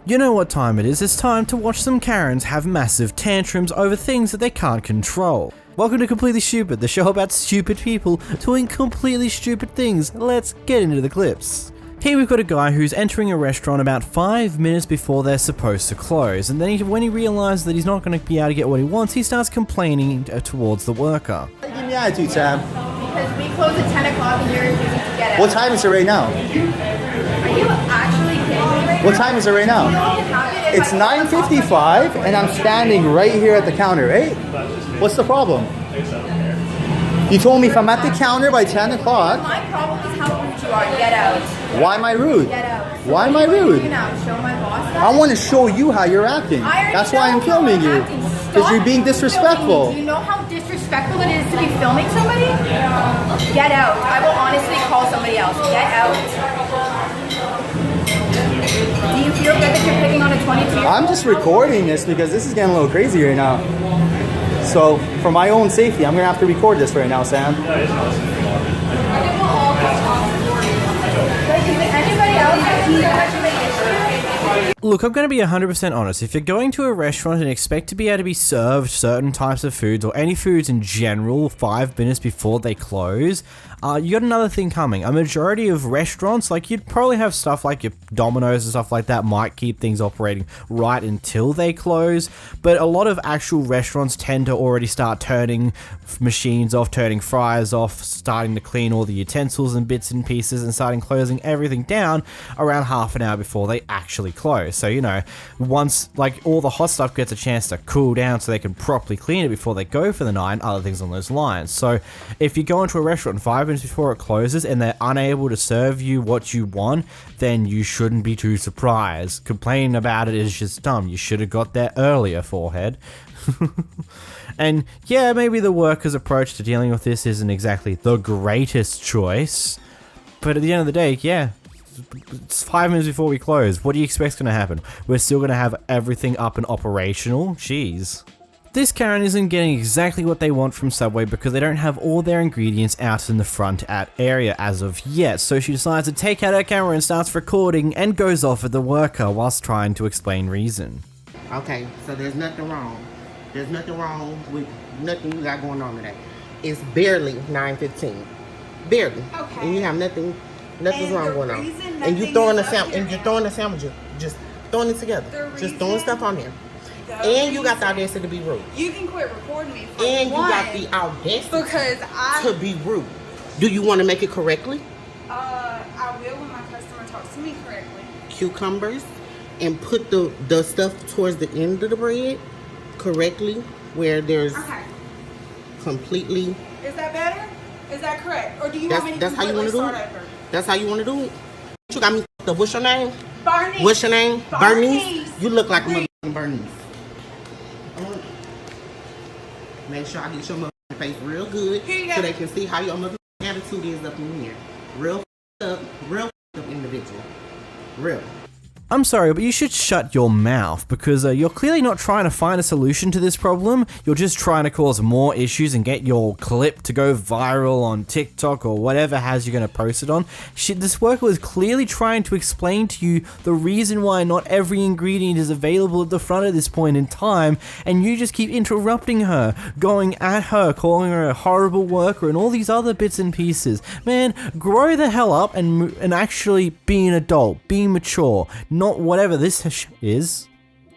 You know what time it is? It's time to watch some Karens have massive tantrums over things that they can't control. Welcome to Completely Stupid, the show about stupid people doing completely stupid things. Let's get into the clips. Here we've got a guy who's entering a restaurant about 5 minutes before they're supposed to close, and then when he realizes that he's not going to be able to get what he wants, he starts complaining towards the worker. Give me attitude, Sam. Because we close at 10 o'clock and you're refusing to get out. What time is it right now? Are you actually kidding me right What now? time is it right now? You know what can happen if It's I- 9:55 and I'm standing right here at the counter, right? What's the problem? You told me if I'm at the counter by 10 o'clock. My problem is how rude you are. Get out. Why am I rude? Get out. Why am I rude? You know, show my boss that. I want to show you how you're acting. I already That's why know I'm filming how you. acting. Because Stop you're being disrespectful. filming me. Do you know how disrespectful it is to be filming somebody? Get out. I will honestly call somebody else. Get out. Do you feel good that you're picking on a 22-year-old? I'm just recording this because this is getting a little crazy right now. So, for my own safety, I'm going to have to record this right now, Sam. Like, is anybody else having so much of an issue? Look, I'm going to be 100% honest. If you're going to a restaurant and expect to be able to be served certain types of foods or any foods in general 5 minutes before they close, you got another thing coming. A majority of restaurants, like you'd probably have stuff like your Domino's and stuff like that might keep things operating right until they close, but a lot of actual restaurants tend to already start turning machines off, turning fryers off, starting to clean all the utensils and bits and pieces and starting closing everything down around half an hour before they actually close. So, you know, once like all the hot stuff gets a chance to cool down so they can properly clean it before they go for the night and other things on those lines. So if you go into a restaurant 5 minutes before it closes and they're unable to serve you what you want, then you shouldn't be too surprised. Complaining about it is just dumb. You should have got there earlier, forehead. And yeah, maybe the worker's approach to dealing with this isn't exactly the greatest choice, but at the end of the day, yeah, it's 5 minutes before we close. What do you expect's going to happen? We're still going to have everything up and operational? Jeez. This Karen isn't getting exactly what they want from Subway because they don't have all their ingredients out in the front area as of yet, so she decides to take out her camera and starts recording and goes off at the worker whilst trying to explain reason. Okay, so there's nothing wrong. There's nothing wrong with nothing you got going on today. It's barely 9:15. Barely. Okay. And you have nothing's And wrong the going on. reason And you nothing throwing is a up here- sandwich, just throwing it together. Just throwing reason- stuff on there. The And you got the reason- audacity to be rude. You can quit recording me for And you one, got the audacity because to be rude. Do you want to make it correctly? I will when my customer talks to me correctly. Cucumbers and put the stuff towards the end of the bread correctly where there's Okay. completely. Is that better? Is that correct? Or do you want me to That's how you want to completely do start it. over? That's how you want to do it. You got me. What's your name? Bernice. What's your name? Bernice. You look like a Bernice. motherfucking Bernice. Make sure I get your motherfucking face real good Here you so go. they can see how your motherfucking attitude is up in here. Real up individual. Real. I'm sorry, but you should shut your mouth because you're clearly not trying to find a solution to this problem. You're just trying to cause more issues and get your clip to go viral on TikTok or whatever has you're going to post it on. This worker was clearly trying to explain to you the reason why not every ingredient is available at the front at this point in time, and you just keep interrupting her, going at her, calling her a horrible worker and all these other bits and pieces. Man, grow the hell up and actually be an adult, be mature. Not whatever this is.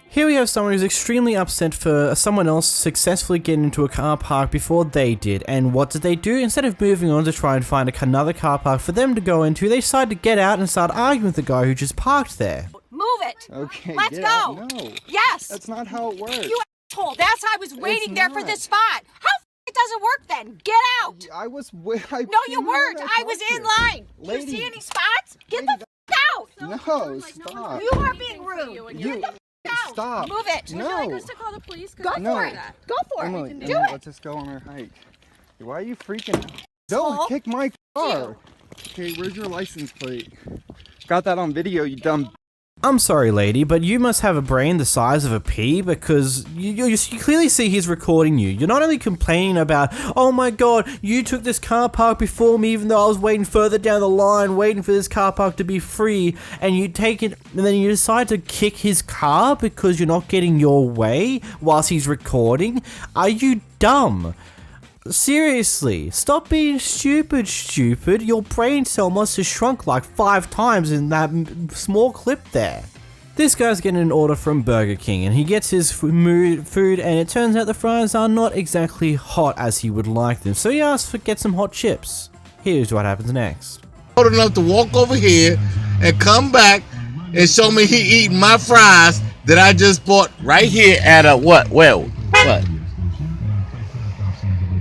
Here we have someone who's extremely upset for someone else successfully getting into a car park before they did, and what did they do? Instead of moving on to try and find another car park for them to go into, they decided to get out and start arguing with the guy who just parked there. Move it. Okay, Let's get go. out. No, Yes. that's not how it works. You asshole. That's how I was waiting there for not. this spot. How it doesn't work then? Get out. I was. No, you weren't. I was in line. Do you Lady. see any spots? Get the out. No, stop. You are being rude. You Get the out. stop. Move it. No. Would you like us to call the police? Go No. for it. Go for Emily, it. Emily, Do it. let's just go on our hike. Why are you freaking out? Don't Asshole. kick my car. Okay, where's your license plate? Got that on video, you dumb. I'm sorry, lady, but you must have a brain the size of a pea because you clearly see he's recording you. You're not only complaining about, oh my god, you took this car park before me even though I was waiting further down the line, waiting for this car park to be free, and you take it, and then you decide to kick his car because you're not getting your way whilst he's recording? Are you dumb? Seriously, stop being stupid. Your brain cell must have shrunk like 5 times in that small clip there. This guy's getting an order from Burger King and he gets his food and it turns out the fries are not exactly hot as he would like them, so he asks for get some hot chips. Here's what happens next. Old enough to walk over here and come back and show me he eating my fries that I just bought right here at a what? Well, what?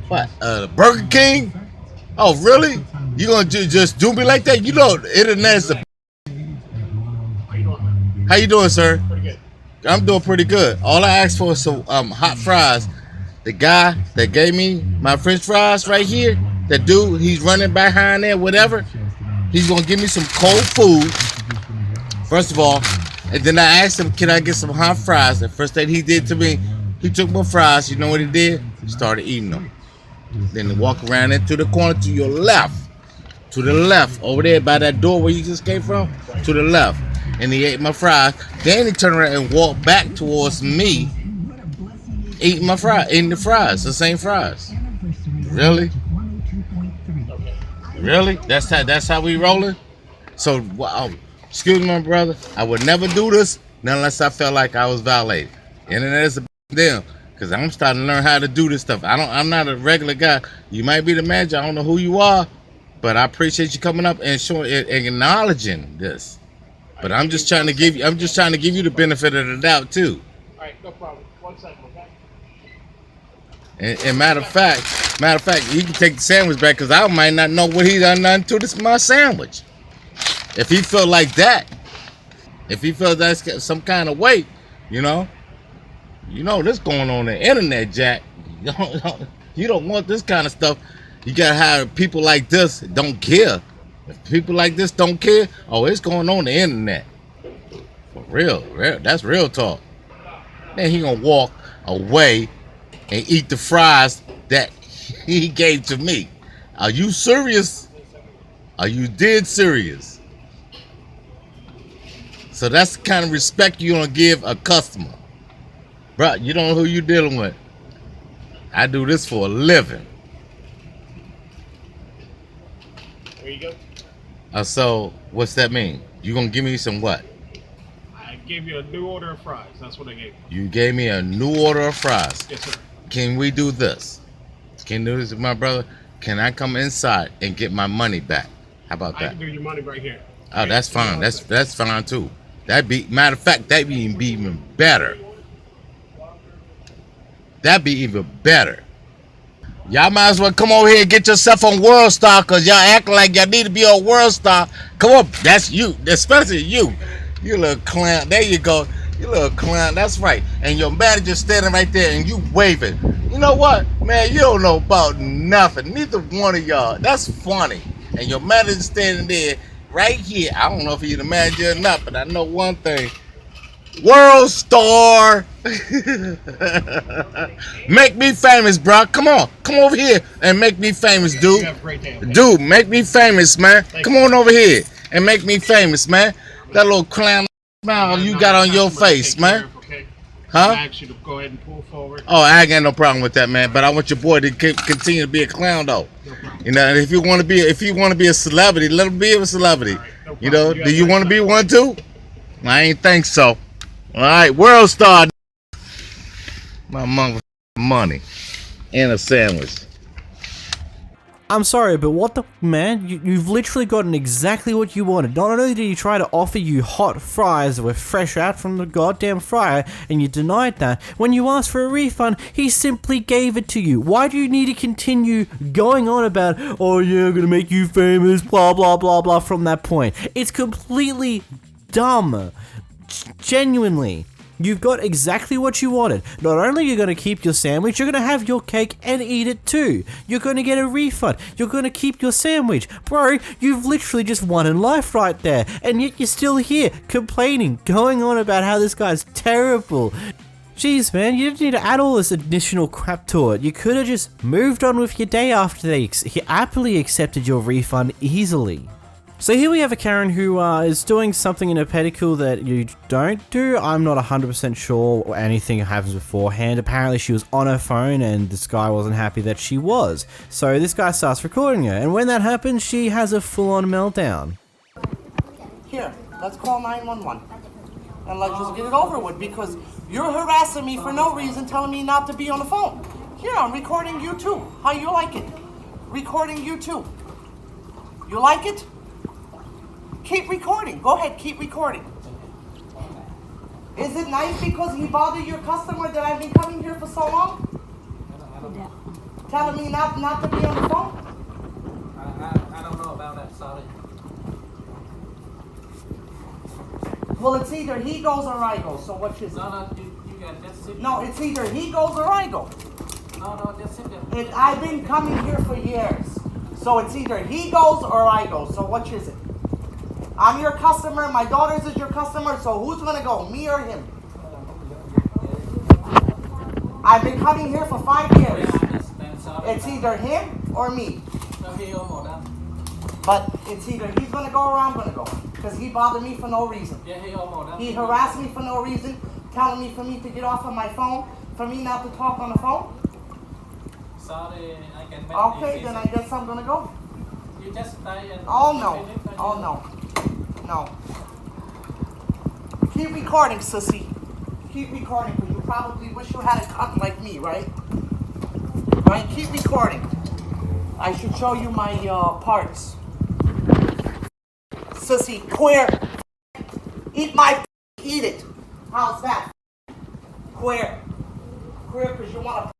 What? Burger King? Oh, really? You gonna just do me like that? You know, internet is the. How you doing, sir? Pretty good. I'm doing pretty good. All I asked for is some hot fries. The guy that gave me my French fries right here, that dude, he's running behind there, whatever. He's gonna give me some cold food. First of all, and then I asked him, can I get some hot fries? The first thing he did to me, he took my fries. You know what he did? He started eating them. Then he walk around into the corner to your left. To the left. Over there by that door where you just came from. To the left. And he ate my fries. Then he turned around and walked back towards me. Eating my fries. Eating the fries. The same fries. Really? Really? That's how we rolling? So, excuse me, my brother. I would never do this unless I felt like I was violated. Internet is a deal. Because I'm starting to learn how to do this stuff. I'm not a regular guy. You might be the manager. I don't know who you are. But I appreciate you coming up and showing and acknowledging this. But I'm just trying to give you the benefit of the doubt too. All right, no problem. 1 second, okay? And matter of fact, you can take the sandwich back because I might not know what he done to this my sandwich. If he felt like that, if he felt that's some kind of weight, you know this going on the internet, Jack. You don't want this kind of stuff. You gotta have people like this that don't care. If people like this don't care, oh, it's going on the internet. For real, that's real talk. Then he gonna walk away and eat the fries that he gave to me. Are you serious? Are you dead serious? So that's the kind of respect you're gonna give a customer. Bro, you don't know who you're dealing with. I do this for a living. There you go. So what's that mean? You gonna give me some what? I gave you a new order of fries. That's what I gave you. You gave me a new order of fries. Yes, sir. Can we do this? Can you do this with my brother? Can I come inside and get my money back? How about I that? can do your money right here. Oh, that's fine. That's fine too. Matter of fact, that'd be even better. That'd be even better. Y'all might as well come over here and get yourself on World Star, cause y'all act like y'all need to be on World Star. Come on, that's you, especially you. You little clown. There you go. You little clown. That's right. And your manager standing right there and you waving. You know what, man? You don't know about nothing. Neither one of y'all. That's funny. And your manager standing there right here. I don't know if he's the manager or not, but I know one thing. World Star. Make me famous, bro. Come on. Come over here and make me famous, dude. You have a great day, okay? Dude, make me famous, man. Come on over here and make me famous, man. That little clown smile you got on your face, man. Huh? I ask you to go ahead and pull forward. Oh, I ain't got no problem with that, man. But I want your boy to continue to be a clown, though. No problem. You know, and if you want to be a celebrity, let him be a celebrity. All right, no You know, problem. do you want to be one too? I ain't think so. All right, World Star. My mother money and a sandwich. I'm sorry, but what the man? You've literally gotten exactly what you wanted. Not only did he try to offer you hot fries that were fresh out from the goddamn fryer, and you denied that, when you asked for a refund, he simply gave it to you. Why do you need to continue going on about, oh yeah, I'm gonna make you famous, blah blah blah blah, from that point? It's completely dumb. Genuinely. You've got exactly what you wanted. Not only are you going to keep your sandwich, you're going to have your cake and eat it too. You're going to get a refund. You're going to keep your sandwich. Bro, you've literally just won in life right there. And yet you're still here, complaining, going on about how this guy's terrible. Jeez, man, you didn't need to add all this additional crap to it. You could have just moved on with your day after they happily accepted your refund easily. So here we have a Karen who is doing something in a pedicure that you don't do. I'm not 100% sure anything happens beforehand. Apparently she was on her phone and this guy wasn't happy that she was. So this guy starts recording her, and when that happens, she has a full-on meltdown. Here, let's call 911. And let's just get it over with, because you're harassing me for no reason, telling me not to be on the phone. Here, I'm recording you too. How you like it? Recording you too. You like it? Keep recording. Go ahead, keep recording. Is it nice because he bothered your customer that I've been coming here for so long? Telling me not to be on the phone? I don't know about that, sorry. Well, it's either he goes or I go, so what is it? No, you got just sit. No, it's either he goes or I go. No, just sit there. I've been coming here for years. So it's either he goes or I go, so which is it? I'm your customer, my daughter's is your customer, so who's gonna go, me or him? I've been coming here for 5 years. It's either him or me. But it's either he's gonna go or I'm gonna go. Because he bothered me for no reason. He harassed me for no reason, telling me for me to get off of my phone, for me not to talk on the phone. Sorry, I can make Okay, then I guess I'm gonna go. You just die and... Oh no, oh no. No. Keep recording, sissy. Keep recording, because you probably wish you had a cut like me, right? Right? Keep recording. I should show you my parts. Sissy, queer. Eat my eat it. How's that? Queer. Queer, because you want to...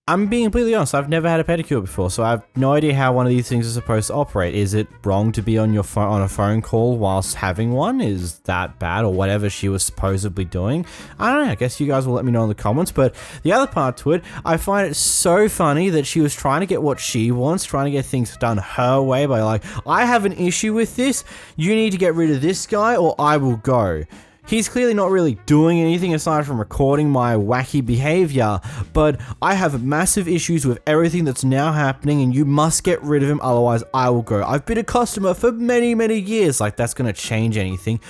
I'm being completely honest, I've never had a pedicure before, so I have no idea how one of these things is supposed to operate. Is it wrong to be on your phone on a phone call whilst having one? Is that bad, or whatever she was supposedly doing? I don't know, I guess you guys will let me know in the comments, but the other part to it, I find it so funny that she was trying to get what she wants, trying to get things done her way by like, I have an issue with this, you need to get rid of this guy or I will go. He's clearly not really doing anything aside from recording my wacky behavior, but I have massive issues with everything that's now happening and you must get rid of him, otherwise I will go. I've been a customer for many, many years, like that's gonna change anything.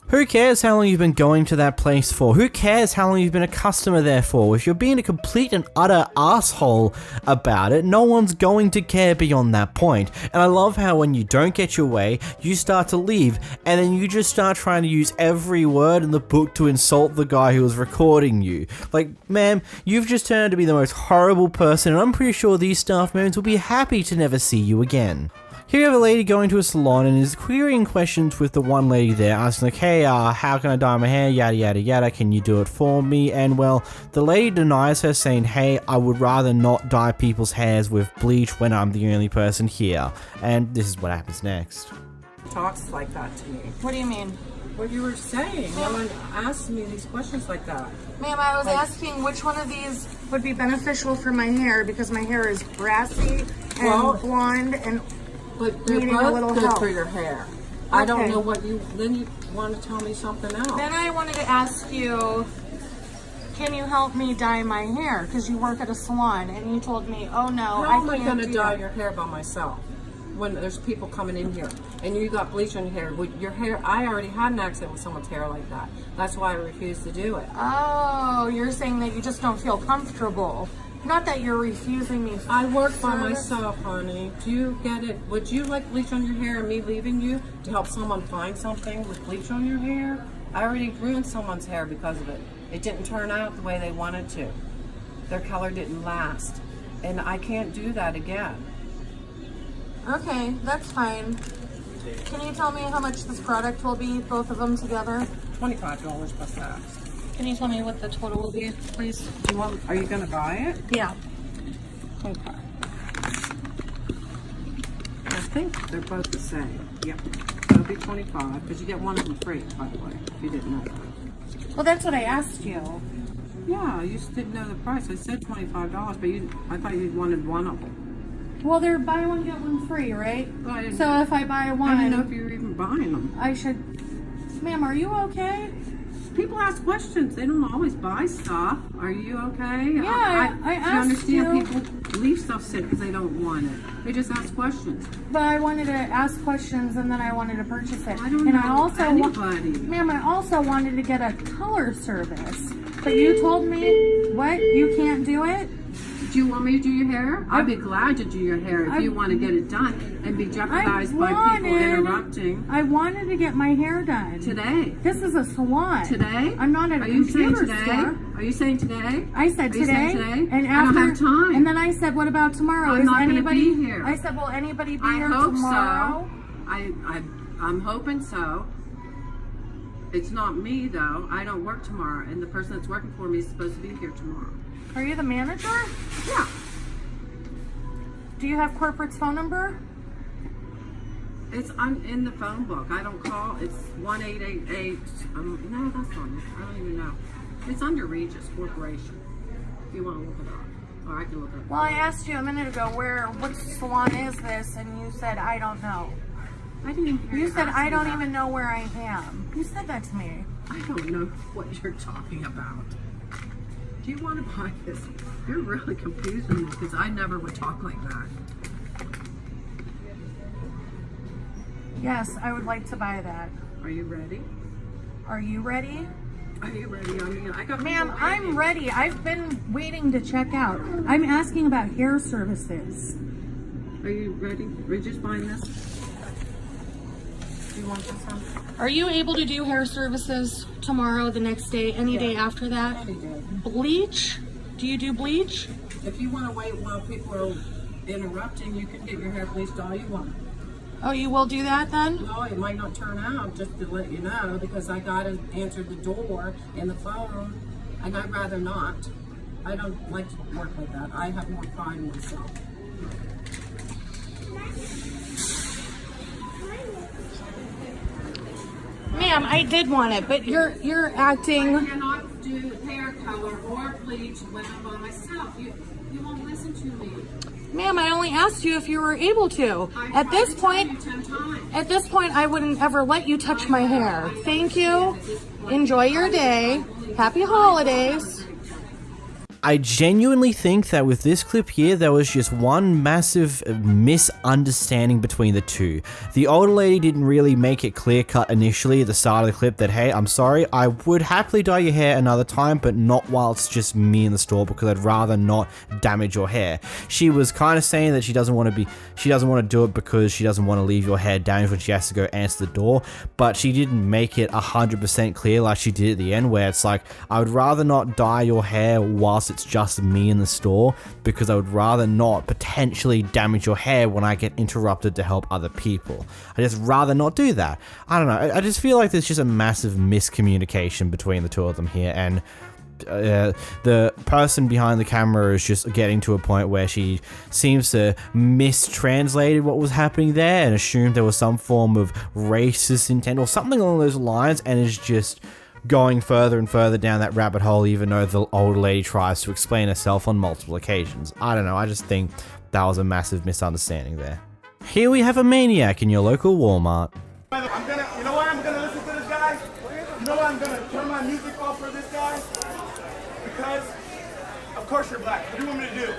Who cares how long you've been going to that place for? Who cares how long you've been a customer there for? If you're being a complete and utter asshole about it, no one's going to care beyond that point. And I love how when you don't get your way, you start to leave, and then you just start trying to use every word in the book to insult the guy who was recording you. Like, ma'am, you've just turned out to be the most horrible person, and I'm pretty sure these staff members will be happy to never see you again. Here you have a lady going to a salon and is querying questions with the one lady there, asking like, hey, how can I dye my hair, yada yada yada, can you do it for me? And well, the lady denies her, saying, hey, I would rather not dye people's hairs with bleach when I'm the only person here. And this is what happens next. Talks like that to me. What do you mean? What you were saying. No one asked me these questions like that. Ma'am, I was asking which one of these would be beneficial for my hair, because my hair is brassy and blonde and... But they're both good for your hair. Okay. I don't know what you... Then you want to tell me something else. Then I wanted to ask you, can you help me dye my hair? Because you work at a salon, and you told me, oh no, How am I going to dye your hair by myself when there's people coming in here and you got bleach on your hair? With your hair, I already had an accident with someone's hair like that. That's why I refused to do it. Oh, you're saying that you just don't feel comfortable. Not that you're refusing me. I work by myself, honey. Do you get it? Would you like bleach on your hair and me leaving you to help someone find something with bleach on your hair? I already ruined someone's hair because of it. It didn't turn out the way they wanted to. Their color didn't last. And I can't do that again. Okay, that's fine. Can you tell me how much this product will be, both of them together? $25 plus tax. Can you tell me what the total will be, please? Do you want? Are you going to buy it? Yeah. Okay. I think they're both the same. Yep. Okay. be $25 because you get one of them free, by the way, if you didn't know that. Well, that's what I asked you. Yeah, you just didn't know the price. I said $25, but I thought you wanted one of them. Well, they're buy one get one free, right? So if I buy one, I didn't know if you were even buying them. I should. Ma'am, are you okay? People ask questions. They don't always buy stuff. Are you okay? Yeah, I asked you. you. People leave stuff sick because they don't want it. They just ask questions. But I wanted to ask questions and then I wanted to purchase it. I don't and know I also anybody. Ma'am, I also wanted to get a color service. But you told me, what? You can't do it? Do you want me to do your hair? I'd be glad to do your hair if you want to get it done and be jeopardized by people interrupting. I wanted to get my hair done. Today. This is a salon. Today? I'm not at a computer store. Are you saying today? I said today. And I don't have time. And then I said, what about tomorrow? I'm not going to be here. I said, will anybody be here tomorrow? I hope so. I'm hoping so. It's not me though. I don't work tomorrow, and the person that's working for me is supposed to be here tomorrow. Are you the manager? Yeah. Do you have corporate's phone number? I'm in the phone book. I don't call. It's 1-888. No, that's not it. I don't even know. It's under Regis Corporation. If you want to look it up, or I can look it up. Well, I asked you a minute ago what salon is this, and you said I don't know. I didn't even hear you said I don't that. even know where I am. You said that to me. I don't know what you're talking about. Do you want to buy this? You're really confusing me because I never would talk like that. Yes, I would like to buy that. Are you ready? Are you ready? Are you ready? I mean, I got. Ma'am, I'm ready. I've been waiting to check out. I'm asking about hair services. Are you ready? We're just buying this. Do you want this one? Are you able to do hair services tomorrow, the next day, any day after that? Any day. Bleach? Do you do bleach? If you want to wait while people are interrupting, you can get your hair bleached all you want. Oh, you will do that then? No, it might not turn out, just to let you know, because I got to answer the door and the phone, and I'd rather not. I don't like to work like that. I have more pride in myself. Ma'am, I did want it, but you're acting. I cannot do hair color or bleach when I'm by myself. You won't listen to me. Ma'am, I only asked you if you were able to. At this point, I wouldn't ever let you touch my hair. Thank you. Enjoy your day. Happy holidays. I genuinely think that with this clip here, there was just one massive misunderstanding between the two. The older lady didn't really make it clear cut initially at the start of the clip that, hey, I'm sorry, I would happily dye your hair another time, but not while it's just me in the store because I'd rather not damage your hair. She was kind of saying that she doesn't want to do it because she doesn't want to leave your hair damaged when she has to go answer the door, but she didn't make it 100% clear like she did at the end, where it's like, I would rather not dye your hair whilst it's just me in the store because I would rather not potentially damage your hair when I get interrupted to help other people. I just rather not do that. I don't know. I just feel like there's just a massive miscommunication between the two of them here, and the person behind the camera is just getting to a point where she seems to mistranslated what was happening there and assumed there was some form of racist intent or something along those lines, and is just going further and further down that rabbit hole, even though the older lady tries to explain herself on multiple occasions. I don't know, I just think that was a massive misunderstanding there. Here we have a maniac in your local Walmart. You know why I'm gonna listen to this guy? You know why I'm gonna turn my music off for this guy? Because, of course you're black. What do you want me to do?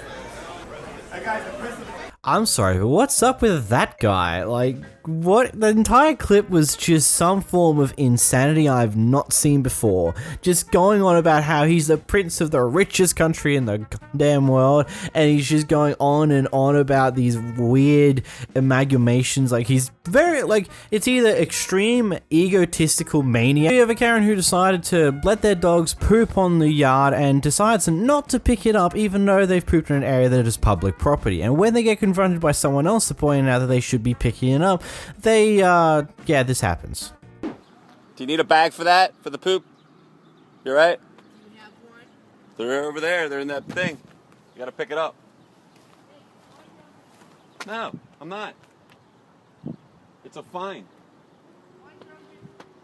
That guy's the president. I'm sorry, but what's up with that guy? Like, what? The entire clip was just some form of insanity I've not seen before. Just going on about how he's the prince of the richest country in the goddamn world, and he's just going on and on about these weird amalgamations. Like, he's very, like, it's either extreme egotistical mania. You have a Karen who decided to let their dogs poop on the yard and decides not to pick it up even though they've pooped in an area that is public property. And when they get confronted by someone else to point out that they should be picking it up, they, yeah, this happens. Do you need a bag for that? For the poop? You right? Do you have one? They're over there. They're in that thing. You gotta pick it up. No, I'm not. It's a fine.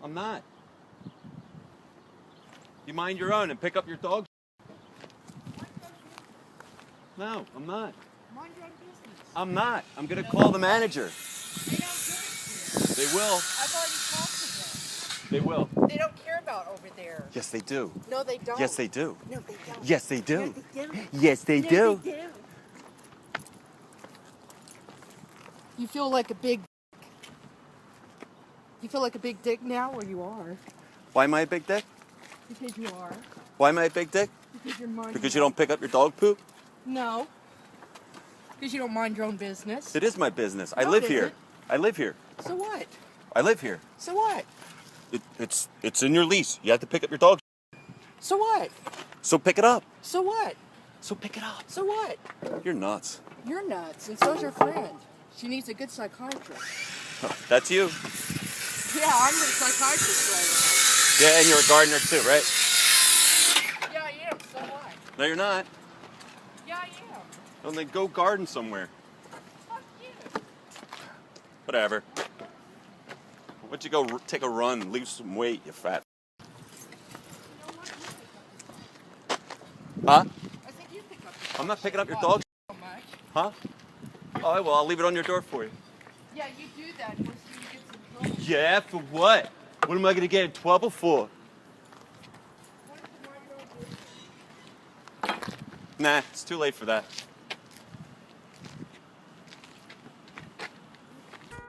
I'm not. You mind your own and pick up your dog. No, I'm not. Mind your own business. I'm not. I'm gonna call the manager. They don't give it to you. They will. I've already talked to them. They will. They don't care about over there. Yes, they do. No, they don't. Yes, they do. No, they don't. Yes, they do. No, they don't. Yes, they No, do. They do. You feel like a big. You feel like a big dick now, or you are? Why am I a big dick? Because you are. Why am I a big dick? Because you're minding. Because you don't pick up your dog poop? No. Because you don't mind your own business. It is my business. I No, live it here. isn't. I live here. So what? I live here. So what? It's in your lease. You have to pick up your dog. So what? So pick it up. So what? So pick it up. So what? You're nuts. You're nuts, and so's your friend. She needs a good psychiatrist. That's you. Yeah, I'm the psychiatrist right Yeah, and you're a gardener too, right? now. Yeah, I am. So what? No, you're not. Yeah, I am. Well, then go garden somewhere. Fuck you. Whatever. Why don't you go take a run, lose some weight, you fat. Huh? I think you pick up your I'm not picking up your dog dog. so much. Huh? Oh, well, I'll leave it on your door for you. Yeah, you do that. Once you get some trouble. Yeah, for what? What am I gonna get in trouble for? Nah, it's too late for that.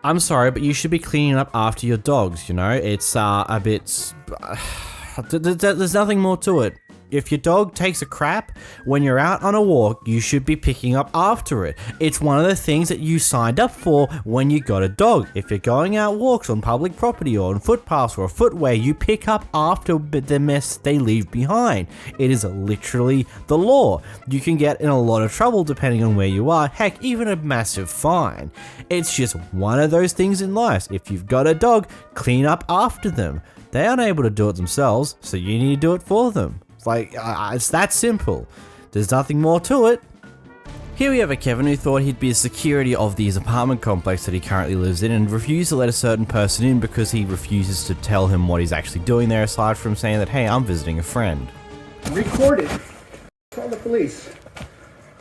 I'm sorry, but you should be cleaning up after your dogs, you know? It's a bit... There's nothing more to it. If your dog takes a crap, when you're out on a walk, you should be picking up after it. It's one of the things that you signed up for when you got a dog. If you're going out walks on public property or on footpaths or a footway, you pick up after the mess they leave behind. It is literally the law. You can get in a lot of trouble depending on where you are, heck, even a massive fine. It's just one of those things in life. If you've got a dog, clean up after them. They aren't able to do it themselves, so you need to do it for them. Like, it's that simple. There's nothing more to it. Here we have a Kevin who thought he'd be the security of his apartment complex that he currently lives in and refused to let a certain person in because he refuses to tell him what he's actually doing there, aside from saying that, hey, I'm visiting a friend. Record it. Call the police.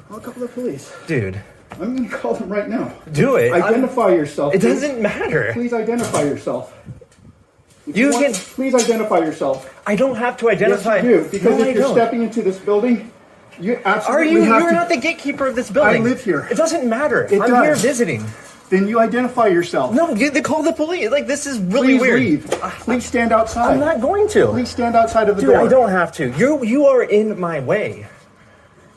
I'll call the police. Dude. I'm gonna call them right now. Do it. Identify yourself. It please. doesn't matter. Please identify yourself. If You want, can. Please identify yourself. I don't have to identify. Yes, you do. Because No, if I you're don't. stepping into this building, you absolutely Are you? have You're to. not the gatekeeper of this building. I live here. It doesn't matter. It I'm does. here visiting. Then you identify yourself. No, they call the police. Like, this is really Please weird. leave. Please stand outside. I'm not going to. Please stand outside of the Dude, door. I don't have to. You are in my way.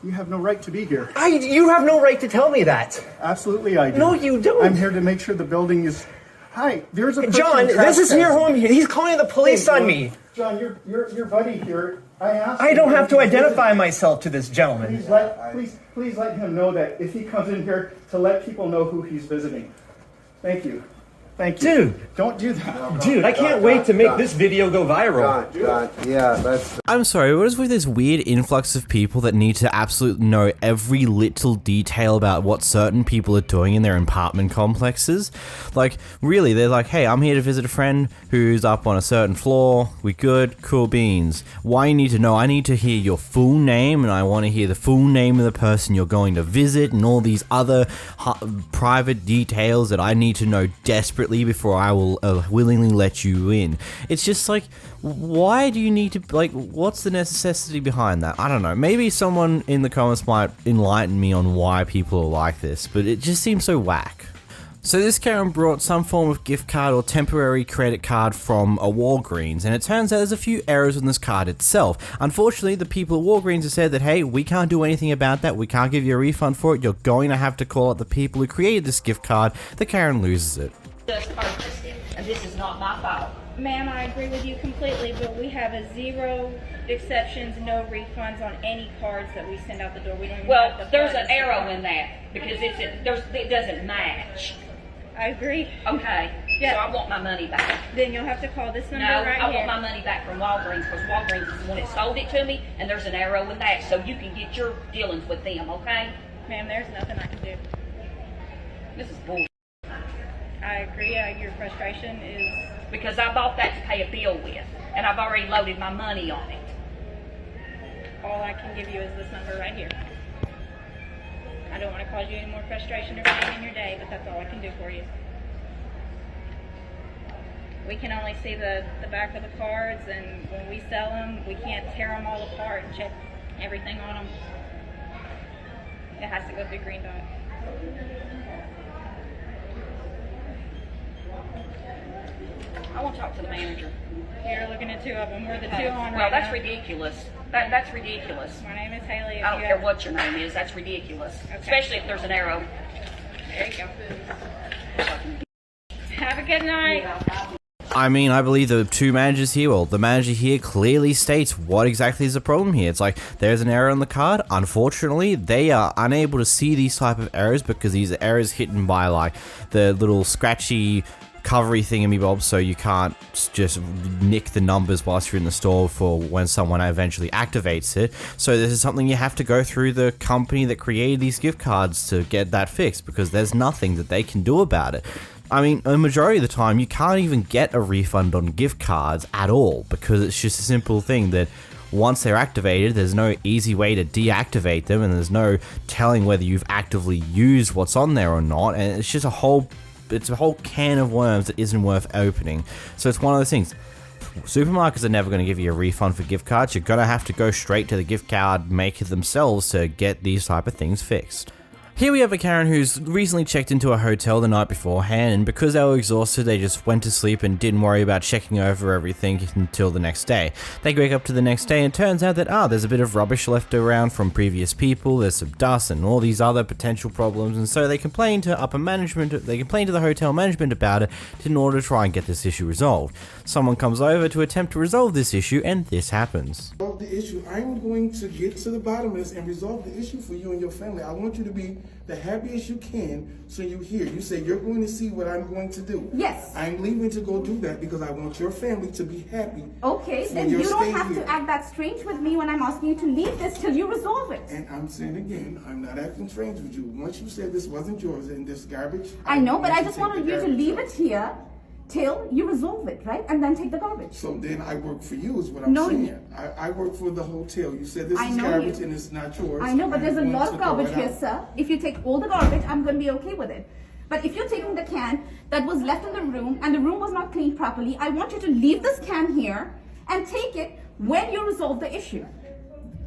You have no right to be here. You have no right to tell me that. Absolutely, I do. No, you don't. I'm here to make sure the building is. Hi, there's a person John, this is your home. He's calling the police on me. John, your buddy here. I asked. I don't him have if to he's identify visiting. myself to this gentleman. Please let him know that if he comes in here to let people know who he's visiting. Thank you. Thank you. Dude. Don't do that. Dude, I can't wait to make this video go viral. I'm sorry, what is with this weird influx of people that need to absolutely know every little detail about what certain people are doing in their apartment complexes? Like, really, they're like, hey, I'm here to visit a friend who's up on a certain floor. We good? Cool beans. Why you need to know? I need to hear your full name, and I want to hear the full name of the person you're going to visit, and all these other private details that I need to know desperately before I will willingly let you in. It's just like, why do you need to, like, what's the necessity behind that? I don't know. Maybe someone in the comments might enlighten me on why people are like this, but it just seems so whack. So this Karen brought some form of gift card or temporary credit card from a Walgreens, and it turns out there's a few errors on this card itself. Unfortunately, the people at Walgreens have said that, hey, we can't do anything about that, we can't give you a refund for it, you're going to have to call out the people who created this gift card. The Karen loses it. Just purchased it, and this is not my fault. Ma'am, I agree with you completely, but we have a 0 exceptions, no refunds on any cards that we send out the door. We don't even Well, have the there's an funds. arrow in that because it doesn't match. I agree. Okay, Yeah. so I want my money back. Then you'll have to call this number No, right I here. want my money back from Walgreens because Walgreens is the one that sold it to me, and there's an arrow in that, so you can get your dealings with them, okay? Ma'am, there's nothing I can do. This is bull. I agree. Your frustration is because I bought that to pay a bill with, and I've already loaded my money on it. All I can give you is this number right here. I don't want to cause you any more frustration or pain in your day, but that's all I can do for you. We can only see the back of the cards, and when we sell them, we can't tear them all apart and check everything on them. It has to go through Green Dot. I want to talk to the manager. You're looking at two of them. We're the two on Well, right that's now. ridiculous. That's ridiculous. My name is Haley. I don't care what your name is. That's ridiculous. Okay. Especially if there's an arrow. There you go. Have a good night. I mean, I believe the two managers here, well, the manager here clearly states what exactly is the problem here. It's like, there's an error on the card. Unfortunately, they are unable to see these type of errors because these errors hidden by like the little scratchy covery thingamybobs, so you can't just nick the numbers whilst you're in the store for when someone eventually activates it. So this is something you have to go through the company that created these gift cards to get that fixed, because there's nothing that they can do about it. I mean, a majority of the time, you can't even get a refund on gift cards at all, because it's just a simple thing that once they're activated, there's no easy way to deactivate them, and there's no telling whether you've actively used what's on there or not, and it's just a whole can of worms that isn't worth opening. So it's one of those things. Supermarkets are never going to give you a refund for gift cards. You're going to have to go straight to the gift card maker themselves to get these type of things fixed. Here we have a Karen who's recently checked into a hotel the night beforehand, and because they were exhausted, they just went to sleep and didn't worry about checking over everything until the next day. They wake up to the next day and it turns out that, there's a bit of rubbish left around from previous people, there's some dust and all these other potential problems, and so they complain to upper management, they complain to the hotel management about it in order to try and get this issue resolved. Someone comes over to attempt to resolve this issue, and this happens. The issue. I'm going to get to the bottom of this and resolve the issue for you and your family. I want you to be the happiest you can, so you hear. You say you're going to see what I'm going to do. Yes. I'm leaving to go do that because I want your family to be happy. Okay, then you don't have to act that strange with me when I'm asking you to leave this till you resolve it. And I'm saying again, I'm not acting strange with you. Once you said this wasn't yours and this garbage. I know, but I just wanted you to leave it here till you resolve it, right? And then take the garbage. So then I work for you is what I'm saying. I work for the hotel. You said this is garbage and it's not yours. I know, but there's a lot of garbage here, sir. If you take all the garbage, I'm going to be okay with it. But if you're taking the can that was left in the room and the room was not cleaned properly, I want you to leave this can here and take it when you resolve the issue.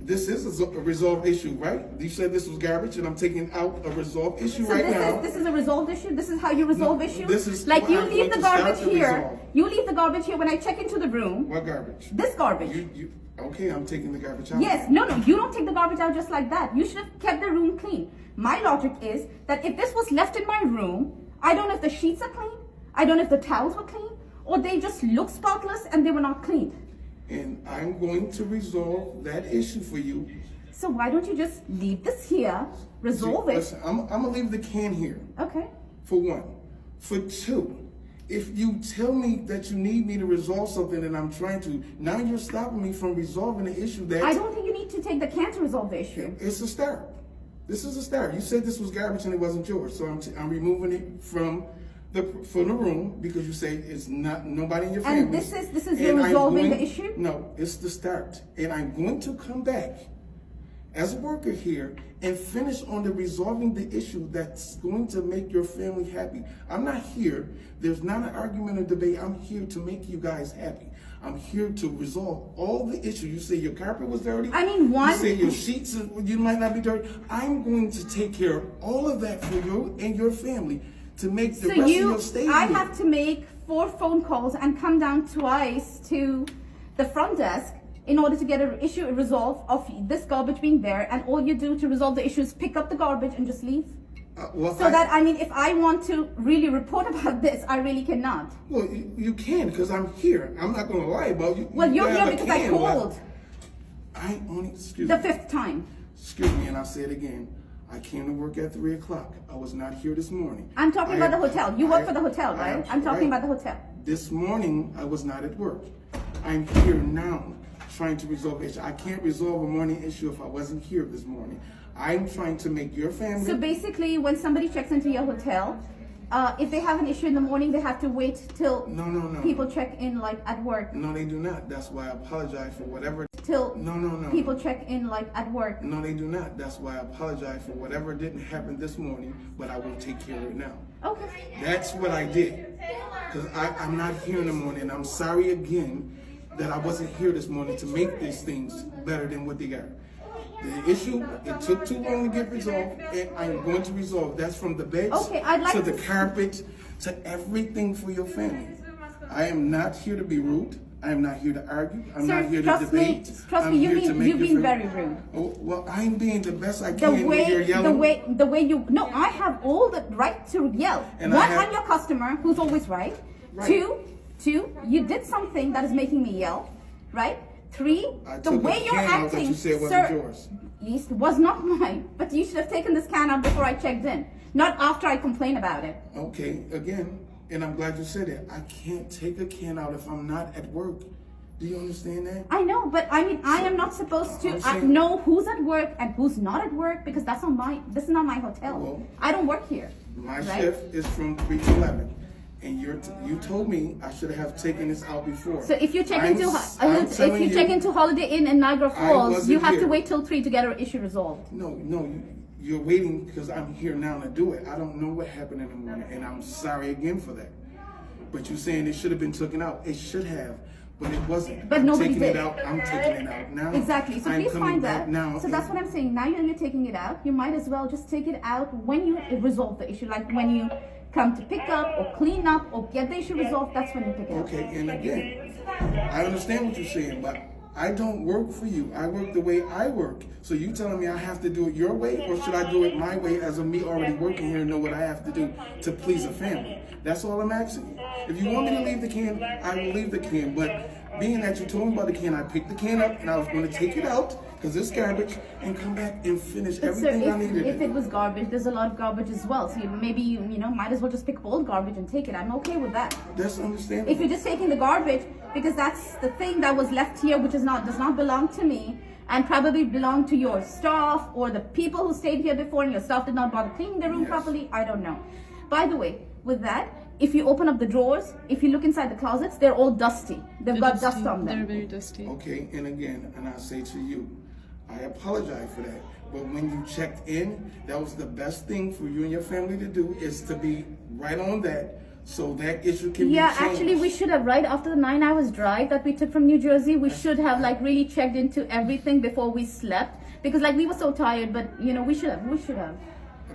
This is a resolved issue, right? You said this was garbage, and I'm taking out a resolved issue right now. This is a resolved issue? This is how you resolve issues? This is like you I'm leave the going to garbage start to here. resolve. You leave the garbage here when I check into the room. What garbage? This garbage. Okay, I'm taking the garbage out. Yes, no, you don't take the garbage out just like that. You should have kept the room clean. My logic is that if this was left in my room, I don't know if the sheets are clean, I don't know if the towels were clean, or they just look spotless and they were not cleaned. And I'm going to resolve that issue for you. So why don't you just leave this here, resolve it? Listen, I'm gonna leave the can here. Okay. For one. For two, if you tell me that you need me to resolve something and I'm trying to, now you're stopping me from resolving the issue that... I don't think you need to take the can to resolve the issue. It's a start. This is a start. You said this was garbage and it wasn't yours, so I'm removing it from the room because you say it's not nobody in your family. And this is you resolving the issue? No, it's the start. And I'm going to come back as a worker here and finish on the resolving the issue that's going to make your family happy. I'm not here. There's not an argument or debate. I'm here to make you guys happy. I'm here to resolve all the issues. You say your carpet was dirty. I mean, You say your sheets, you might not be dirty. I'm going to take care of all of that for you and your family to make the rest of your stay I here. have to make 4 phone calls and come down twice to the front desk in order to get an issue resolved of this garbage being there, and all you do to resolve the issue is pick up the garbage and just leave? If I want to really report about this, I really cannot. Well, you can, because I'm here. I'm not going to lie about you. Well, you're here because I called. I only, excuse the me. 5th time. Excuse me, and I'll say it again. I came to work at 3 o'clock. I was not here this morning. I'm talking about the hotel. You work for the hotel, right? I'm talking about the hotel. This morning, I was not at work. I'm here now trying to resolve issue. I can't resolve a morning issue if I wasn't here this morning. I'm trying to make your family... So basically, when somebody checks into your hotel, if they have an issue in the morning, they have to wait till No. people check in, like at work. No, they do not. That's why I apologize for whatever. Till No. people check in, like at work. No, they do not. That's why I apologize for whatever didn't happen this morning, but I will take care of it now. Okay. That's what I did. Because I'm not here in the morning. I'm sorry again that I wasn't here this morning to make these things better than what they are. The issue, it took too long to get resolved, and I'm going to resolve. That's from the beds to the carpet to everything for your family. I am not here to be rude. I am not here to argue. I'm not here to debate. Trust me, you've been very rude. Oh, well, I'm being the best I can when you're yelling. The way you, no, I have all the right to yell. And One, I'm your customer who's always right. Two, you did something that is making me yell, right? Three, the way you're acting, you said sir, wasn't yours. It was not mine, but you should have taken this can out before I checked in, not after I complained about it. Okay, again, and I'm glad you said it. I can't take a can out if I'm not at work. Do you understand that? I know, but I mean, I am not supposed to know who's at work and who's not at work because this is not my hotel. Well, I don't work here. My shift is from 3 to 11. And you told me I should have taken this out before. So if you check into Holiday Inn in Niagara Falls, you have to wait till 3 to get an issue resolved. No, you're waiting because I'm here now to do it. I don't know what happened in the morning, and I'm sorry again for that. But you're saying it should have been taken out. It should have, but it wasn't. But nobody did. I'm taking it out now. Exactly. So please find that. Now. So that's what I'm saying. Now you're taking it out. You might as well just take it out when you resolve the issue, like when you come to pick up or clean up or get the issue resolved, that's when you pick it up. Okay, and again, I understand what you're saying, but I don't work for you. I work the way I work. So you telling me I have to do it your way, or should I do it my way as of me already working here and know what I have to do to please a family? That's all I'm asking you. If you want me to leave the can, I will leave the can, but being that you told me about the can, I picked the can up and I was going to take it out because it's garbage and come back and finish everything I needed. If it was garbage, there's a lot of garbage as well. So maybe you might as well just pick up all garbage and take it. I'm okay with that. That's understandable. If you're just taking the garbage because that's the thing that was left here, which does not belong to me and probably belong to your staff or the people who stayed here before and your staff did not bother cleaning the room properly, I don't know. By the way, with that, if you open up the drawers, if you look inside the closets, they're all dusty. They've got dust on them. They're very dusty. Okay, and again, and I say to you, I apologize for that. But when you checked in, that was the best thing for you and your family to do, is to be right on that, so that issue can be changed. Actually, we should have, right after the 9 hours drive that we took from New Jersey, we should have really checked into everything before we slept, because we were so tired. But we should have.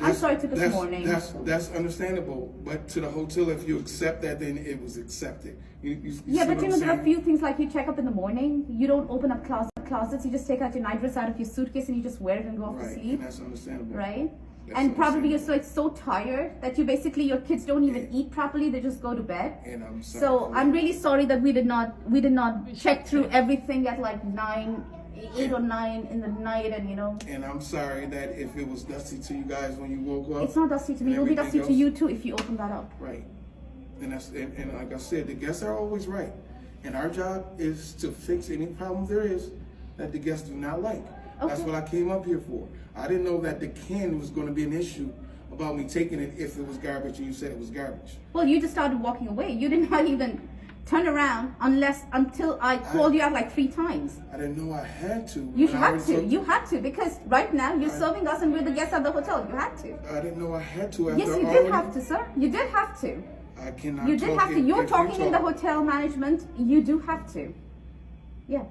I'm sorry it took us morning. That's understandable. But to the hotel, if you accept that, then it was accepted. Yeah, but there are a few things like you check up in the morning. You don't open up closets. You just take out your nightdress out of your suitcase and you just wear it and go off to sleep. And that's understandable. Right? And probably you're so tired that your kids don't even eat properly. They just go to bed. And I'm sorry. So I'm really sorry that we did not check through everything at 8 or 9 in the night, And I'm sorry that if it was dusty to you guys when you woke up. It's not dusty to me. It'll be dusty to you too if you open that up. Right. And like I said, the guests are always right. And our job is to fix any problems there is that the guests do not like. Okay. That's what I came up here for. I didn't know that the can was going to be an issue about me taking it if it was garbage and you said it was garbage. Well, you just started walking away. You did not even turn around until I called you out 3 times. I didn't know I had to. You had to because right now you're serving us and we're the guests of the hotel. You had to. I didn't know I had to. Yes, you did have to, sir. You did have to. I cannot. You did have to. You're talking in the hotel management. You do have to. Yeah.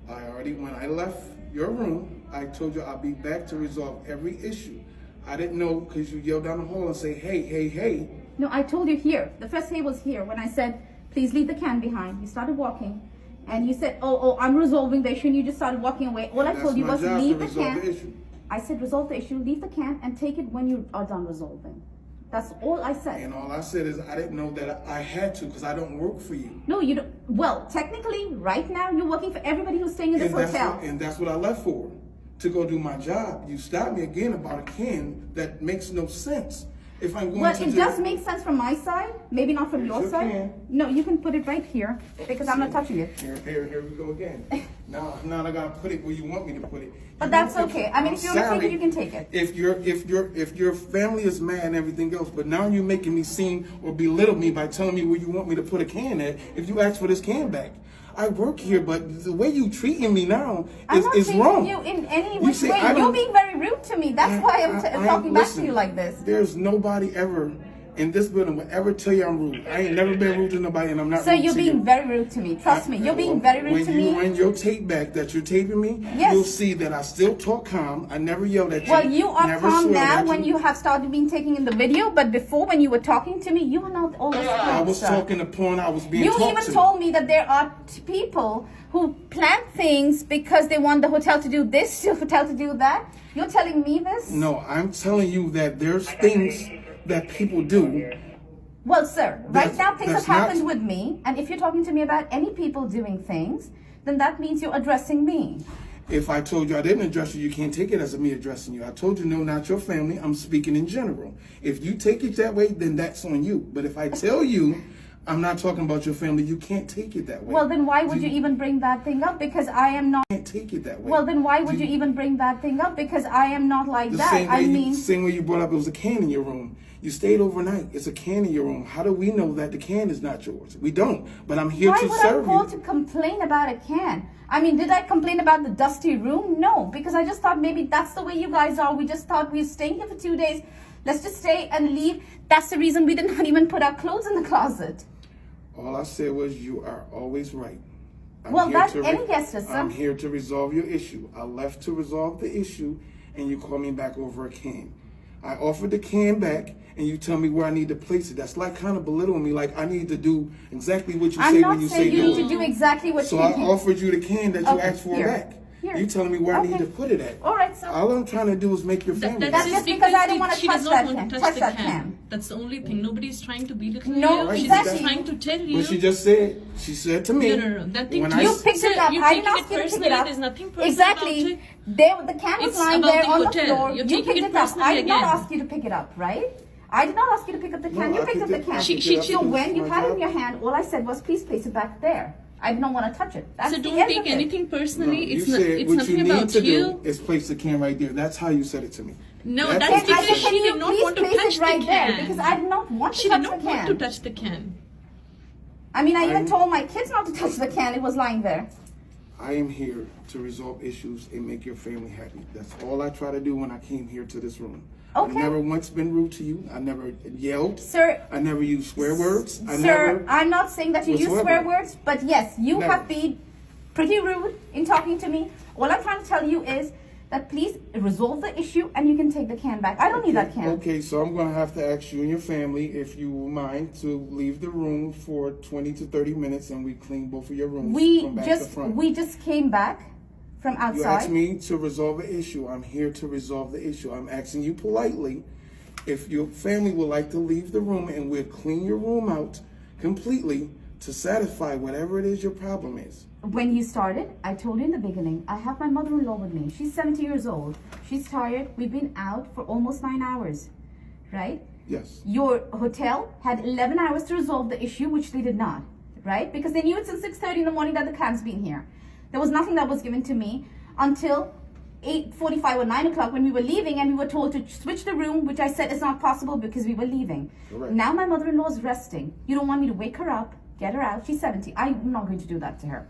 When I left your room, I told you I'll be back to resolve every issue. I didn't know because you yelled down the hall and say, hey, hey, hey. No, I told you here. The first hey was here when I said, please leave the can behind. You started walking and you said, oh, I'm resolving the issue, and you just started walking away. All I told you was leave the can. I said resolve the issue, leave the can, and take it when you are done resolving. That's all I said. And all I said is I didn't know that I had to because I don't work for you. No, you don't. Well, technically, right now, you're working for everybody who's staying in this hotel. And that's what I left for, to go do my job. You stopped me again about a can that makes no sense. If I'm going Well, to it does make sense from my side, maybe not from your sure side. can. No, you can put it right here because I'm not touching it. Here we go again. Now I gotta put it where you want me to put it. But that's okay. I mean, if you want to take it, you can take it. If your family is mad and everything else, but now you're making me seem or belittle me by telling me where you want me to put a can at. If you ask for this can back, I work here, but the way you treating me now is wrong. I'm not treating you in any which way. You're being very rude to me. That's why I'm talking back to you like this. There's nobody ever in this building would ever tell you I'm rude. I ain't never been rude to nobody, and I'm not. So rude you're to being you. very rude to me. Trust me, you're being very rude to me. When you run your tape back that you're taping me, Yes. you'll see that I still talk calm. I never yelled at you. Well, you are never calm swelled now at when you have started being taken in the video, but before when you were talking to me, you were not always calm. I was talking the point I was being You talked even to. told me that there are people who plan things because they want the hotel to do this, the hotel to do that. You're telling me this? No, I'm telling you that there's things that people do. Well, sir, right now things have that's not- happened with me, and if you're talking to me about any people doing things, then that means you're addressing me. If I told you I didn't address you, you can't take it as me addressing you. I told you, no, not your family. I'm speaking in general. If you take it that way, then that's on you. But if I tell you I'm not talking about your family, you can't take it that way. Well, then why would you even bring that thing up? Because I am not. Can't take it that way. Well, then why would you even bring that thing up? Because I am not like The that. same way you brought up it was a can in your room. You stayed overnight. It's a can in your room. How do we know that the can is not yours? We don't. But I'm here Why to would serve I call you. to complain about a can? I mean, did I complain about the dusty room? No, because I just thought maybe that's the way you guys are. We just thought we were staying here for 2 days. Let's just stay and leave. That's the reason we did not even put our clothes in the closet. All I said was you are always right. Well, here that's to any guess, sir. I'm here to resolve your issue. I left to resolve the issue, and you call me back over a can. I offered the can back, and you tell me where I need to place it. That's like kind of belittling me, like I need to do exactly what you say when you say I'm not saying you do need it. to do exactly what So you I do. offered you the can that you Okay, asked for here. back. Here. You telling me where I need Okay. to put it at. All right, so. All I'm trying to do is make your family That's happy. just because I don't want to she touch does not that want can. to Touch the that can. can. That's the only thing. Nobody's trying to belittle No, you. She's exactly. just trying to tell you. But she said to me. No. That thing when to You picked it up. You're I didn't taking ask you to pick personally. it up. There's nothing personal Exactly. about it. The can was It's lying about there the on the hotel. floor. You're You taking picked it it up. personally I did not again. ask you to pick it up, right? I did not ask you to pick up the can. No, You I picked up the picked it- can. I picked it up So because when it's you my had it in job. your hand, all I said was, please place it back there. I did not want to touch it. That's So the don't end take of it. anything personally. You It's said what nothing you need about to you. do is place the can right there. That's how you said it to me. No, That's that's what you because said. she did not Please want to place touch it right the there can. because I did not want to She touch did the not want can. to touch the can. I mean, I even told my kids not to touch the can. It was lying there. I am here to resolve issues and make your family happy. That's all I try to do when I came here to this room. Okay. I've never once been rude to you. I never yelled. Sir. I never used swear words. Sir, I'm not saying that you use whatsoever. swear words, but yes, you Never. have been pretty rude in talking to me. All I'm trying to tell you is that please resolve the issue and you can take the can back. I don't need that can. Okay, so I'm going to have to ask you and your family if you will mind to leave the room for 20 to 30 minutes and we clean both of your rooms from back to front. We just came back from You outside. asked me to resolve the issue. I'm here to resolve the issue. I'm asking you politely if your family would like to leave the room and we'll clean your room out completely to satisfy whatever it is your problem is. When you started, I told you in the beginning, I have my mother-in-law with me. She's 70 years old. She's tired. We've been out for almost 9 hours, right? Yes. Your hotel had 11 hours to resolve the issue, which they did not, right? Because they knew it since 6:30 in the morning that the can's been here. There was nothing that was given to me until 8:45 or 9 o'clock when we were leaving and we were told to switch the room, which I said is not possible because we were leaving. Correct. Now my mother-in-law is resting. You don't want me to wake her up, get her out. She's 70. I'm not going to do that to her.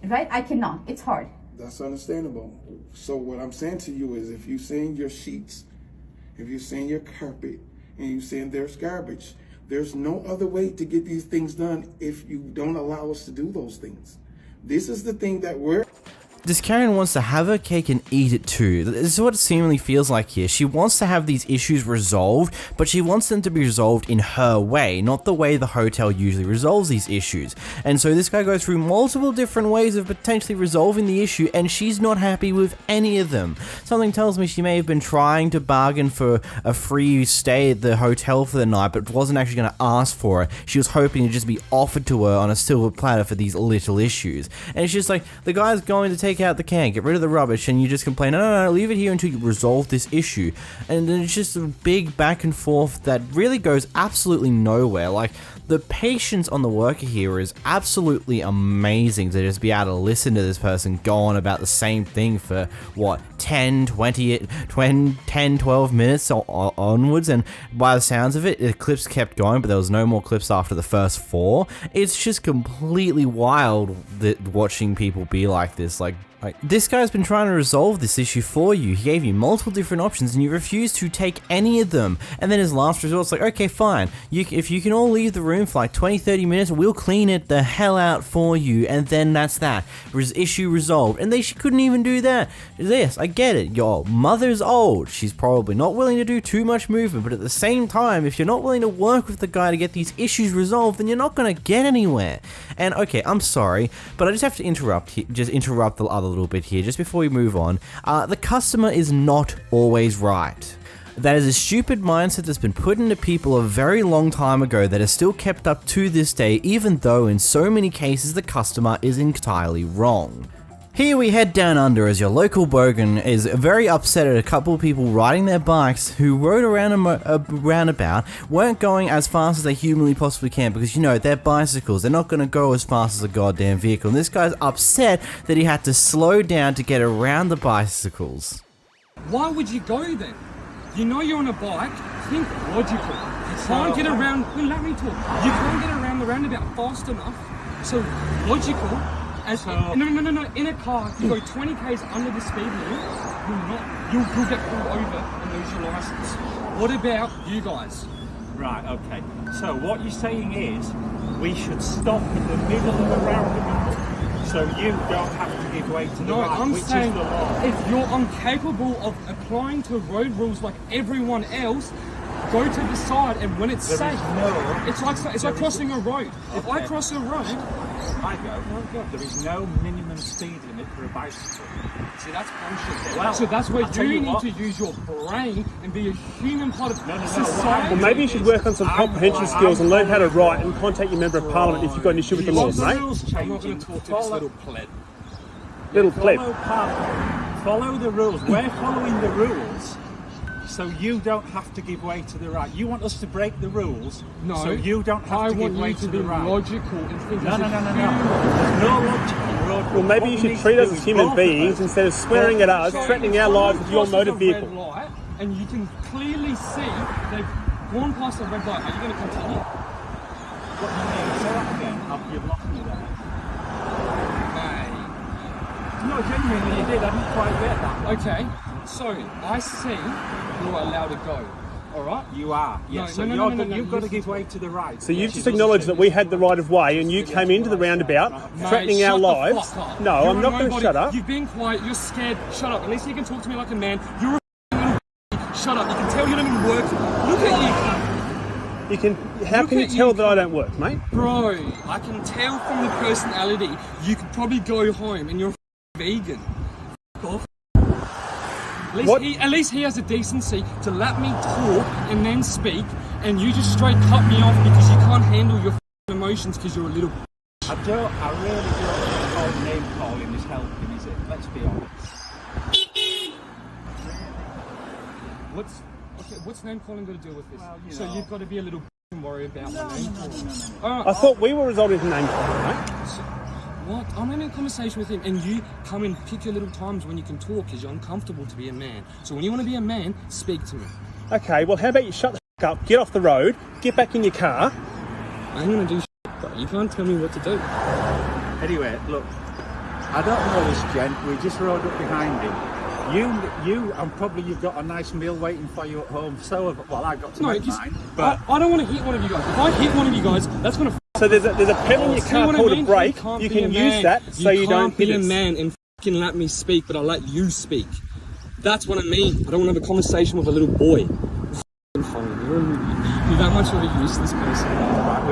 Right? I cannot. It's hard. That's understandable. So what I'm saying to you is if you're saying your sheets, if you're saying your carpet, and you're saying there's garbage, there's no other way to get these things done if you don't allow us to do those things. This is the thing that we're... This Karen wants to have her cake and eat it too. This is what it seemingly feels like here. She wants to have these issues resolved, but she wants them to be resolved in her way, not the way the hotel usually resolves these issues. And so this guy goes through multiple different ways of potentially resolving the issue, and she's not happy with any of them. Something tells me she may have been trying to bargain for a free stay at the hotel for the night, but wasn't actually going to ask for it. She was hoping to just be offered to her on a silver platter for these little issues. And it's just like, the guy's going to take take out the can, get rid of the rubbish, and you just complain, no, leave it here until you resolve this issue. And then it's just a big back and forth that really goes absolutely nowhere. Like, the patience on the worker here is absolutely amazing to just be able to listen to this person go on about the same thing for, what, 10, 12 minutes onwards, and by the sounds of it, the clips kept going, but there was no more clips after the first 4. It's just completely wild that watching people be like this. Like, this guy's been trying to resolve this issue for you. He gave you multiple different options and you refused to take any of them. And then his last resort's like, okay, fine. If you can all leave the room for like 20-30 minutes, we'll clean it the hell out for you. And then that's that. Issue resolved. And she couldn't even do that. Yes, I get it. Your mother's old. She's probably not willing to do too much movement. But at the same time, if you're not willing to work with the guy to get these issues resolved, then you're not going to get anywhere. And okay, I'm sorry, but I just have to interrupt the other little bit here just before we move on. The customer is not always right. That is a stupid mindset that's been put into people a very long time ago that is still kept up to this day, even though in so many cases the customer is entirely wrong. Here we head down under as your local bogan is very upset at a couple of people riding their bikes who rode around a roundabout, weren't going as fast as they humanly possibly can because, you know, they're bicycles, they're not going to go as fast as a goddamn vehicle. And this guy's upset that he had to slow down to get around the bicycles. Why would you go then? You know you're on a bike, think logical. You can't get around, well, let me talk. You can't get around the roundabout fast enough, so logical. No, in a car, if you go 20 k's under the speed limit, you'll get pulled over and lose your license. What about you guys? Right, okay. So what you're saying is we should stop in the middle of the roundabout so you don't have to give way to the right, I'm which saying is the law. If you're incapable of applying to road rules like everyone else, go to the side, and when it's safe, it's like crossing a road. Okay. If I cross a road, there is no minimum speed limit for a bicycle. See, that's bullshit. Well, so that's where you need to use your brain and be a human part of society. Well, maybe you should work on some comprehension skills and learn how to write and contact your member of parliament if you've got an issue with the laws, mate. I'm not going to talk to this little pleb. Little pleb. Follow the rules. We're following the rules. So you don't have to give way to the right. You want us to break the rules, so you don't have to give way to the right. I want you to be logical and think No. There's no logic in road. Well, maybe you should treat us as human beings instead of swearing at us, threatening our lives with your motor vehicle. Light, and you can clearly see they've gone past the red light. Are you going to continue? What do you mean? Say that again. You've lost me there. No, genuinely you did. I didn't quite get that. Okay. So, I see you're allowed to go, alright? You are, yes. You've got to give way to the right. So you've just acknowledged that we had the right of way and you came into the roundabout threatening our lives. No, I'm not going to shut up. You've been quiet, you're scared, shut up. At least you can talk to me like a man. You're a little shut up. You can tell you don't even work. Look at you. How can you tell that I don't work, mate? Bro, I can tell from the personality you could probably go home and you're a vegan. F*** off. At least he has a decency to let me talk and then speak, and you just straight cut me off because you can't handle your emotions because you're a little. I really don't think all name calling is helping, is it? Let's be honest. What's name calling got to do with this? Well, you've got to be a little and worry about my name calling. I thought we were resolving to name calling, mate. What? I'm having a conversation with him, and you come and pick your little times when you can talk because you're uncomfortable to be a man. So when you want to be a man, speak to me. Okay, well, how about you shut the f*** up, get off the road, get back in your car. I ain't going to do shit, bro. You can't tell me what to do. Anyway, look, I don't know this gent. We just rode up behind him. And probably you've got a nice meal waiting for you at home. So, I got to make mine. But I don't want to hit one of you guys. If I hit one of you guys, that's going to. So there's a pedal in your car called a brake. You can use that so you don't hit us. You can't be a man and f***ing let me speak, but I'll let you speak. That's what I mean. I don't want to have a conversation with a little boy. You're that much of a useless person.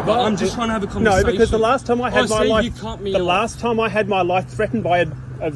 But I'm just trying to have a conversation. No, because the last time I had my life threatened by a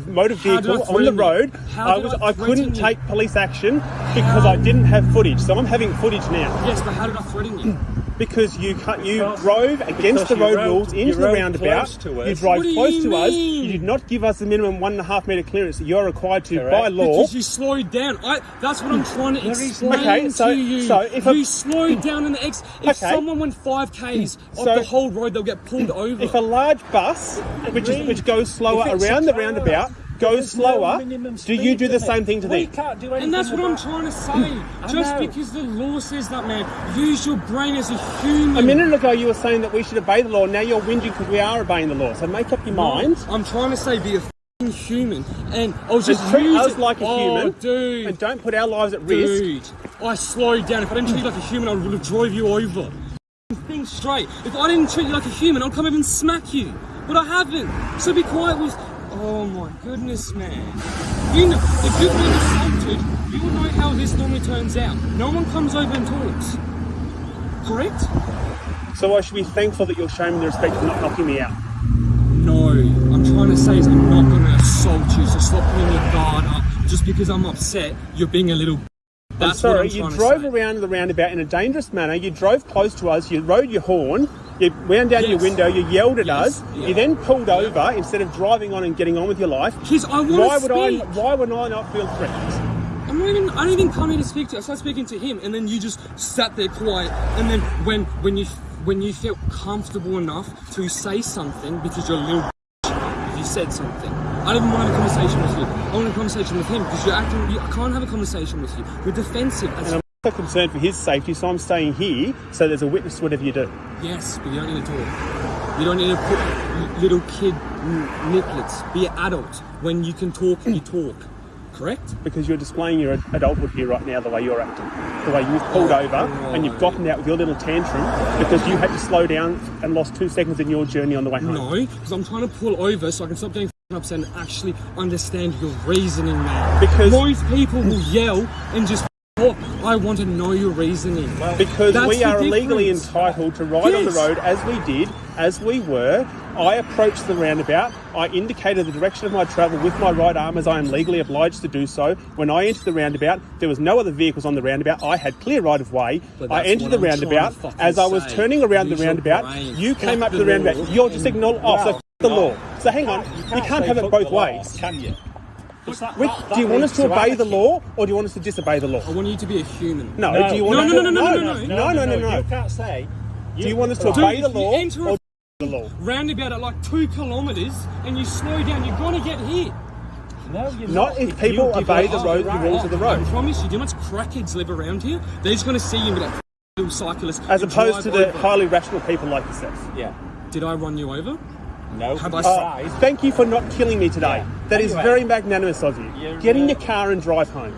motor vehicle on the road, I couldn't take police action because I didn't have footage. So I'm having footage now. Yes, but how did I threaten you? Because you drove against the road rules into the roundabout. You drive close to us. You did not give us the minimum 1.5 metre clearance that you are required to by law. Because you slowed down. That's what I'm trying to explain to you. So if you slowed down in the If someone went 5 Ks off the whole road, they'll get pulled over. If a large bus, which goes slower around the roundabout, goes slower, do you do the same thing to them? And that's what I'm trying to say. Just because the law says that, man, use your brain as a human. A minute ago you were saying that we should obey the law. Now you're whinging because we are obeying the law. So make up your mind. I'm trying to say be a f***ing human. And I'll just treat us like a human. Dude. And don't put our lives at risk. Dude, I slowed down. If I didn't treat you like a human, I would have drove you over. Think straight. If I didn't treat you like a human, I'll come over and smack you. But I haven't. So be quiet with... Oh my goodness, man. You know, if you've been assaulted, you will know how this normally turns out. No one comes over and talks. Correct? So I should be thankful that you're showing me the respect for not knocking me out. No, I'm trying to say is I'm not going to assault you, so stop putting your guard up. Just because I'm upset, you're being a little... I'm sorry, you drove around the roundabout in a dangerous manner. You drove close to us, you rode your horn, you wound down your window, you yelled at us, you then pulled over instead of driving on and getting on with your life. Why would I not feel threatened? I didn't even come here to speak to you. I started speaking to him, and then you just sat there quiet. And then when you felt comfortable enough to say something because you're a little you said something. I don't even want to have a conversation with you. I want a conversation with him because you're acting. I can't have a conversation with you. You're defensive. And I'm also concerned for his safety, so I'm staying here so there's a witness to whatever you do. Yes, but you don't need to talk. You don't need to put little kid nitpicks. Be an adult. When you can talk, you talk. Correct? Because you're displaying your adulthood here right now, the way you're acting. The way you've pulled over and you've gotten out with your little tantrum because you had to slow down and lost 2 seconds in your journey on the way home. No, because I'm trying to pull over so I can stop getting upset and actually understand your reasoning, man. Because most people will yell and just talk. I want to know your reasoning. Because we are legally entitled to ride on the road as we did, as we were. I approached the roundabout. I indicated the direction of my travel with my right arm as I am legally obliged to do so. When I entered the roundabout, there was no other vehicles on the roundabout. I had clear right of way. I entered the roundabout. As I was turning around the roundabout, you came up to the roundabout. You're just ignoring the law. So hang on, you can't have it both ways. Can you? Do you want us to obey the law or do you want us to disobey the law? I want you to be a human. No. Do you want No. You can't say. Do you want us to obey the law or the law? Roundabout at like 2 kilometres and you slow down, you're gonna get hit. No, you're not if people obey the rules of the road. I promise you, do you know much crackheads live around here? They're just gonna see you and be like, little cyclist. As opposed to the highly rational people like yourself. Yeah. Did I run you over? No. Have I thank you for not killing me today. Yeah. That is very magnanimous of you. Get in your car and drive home.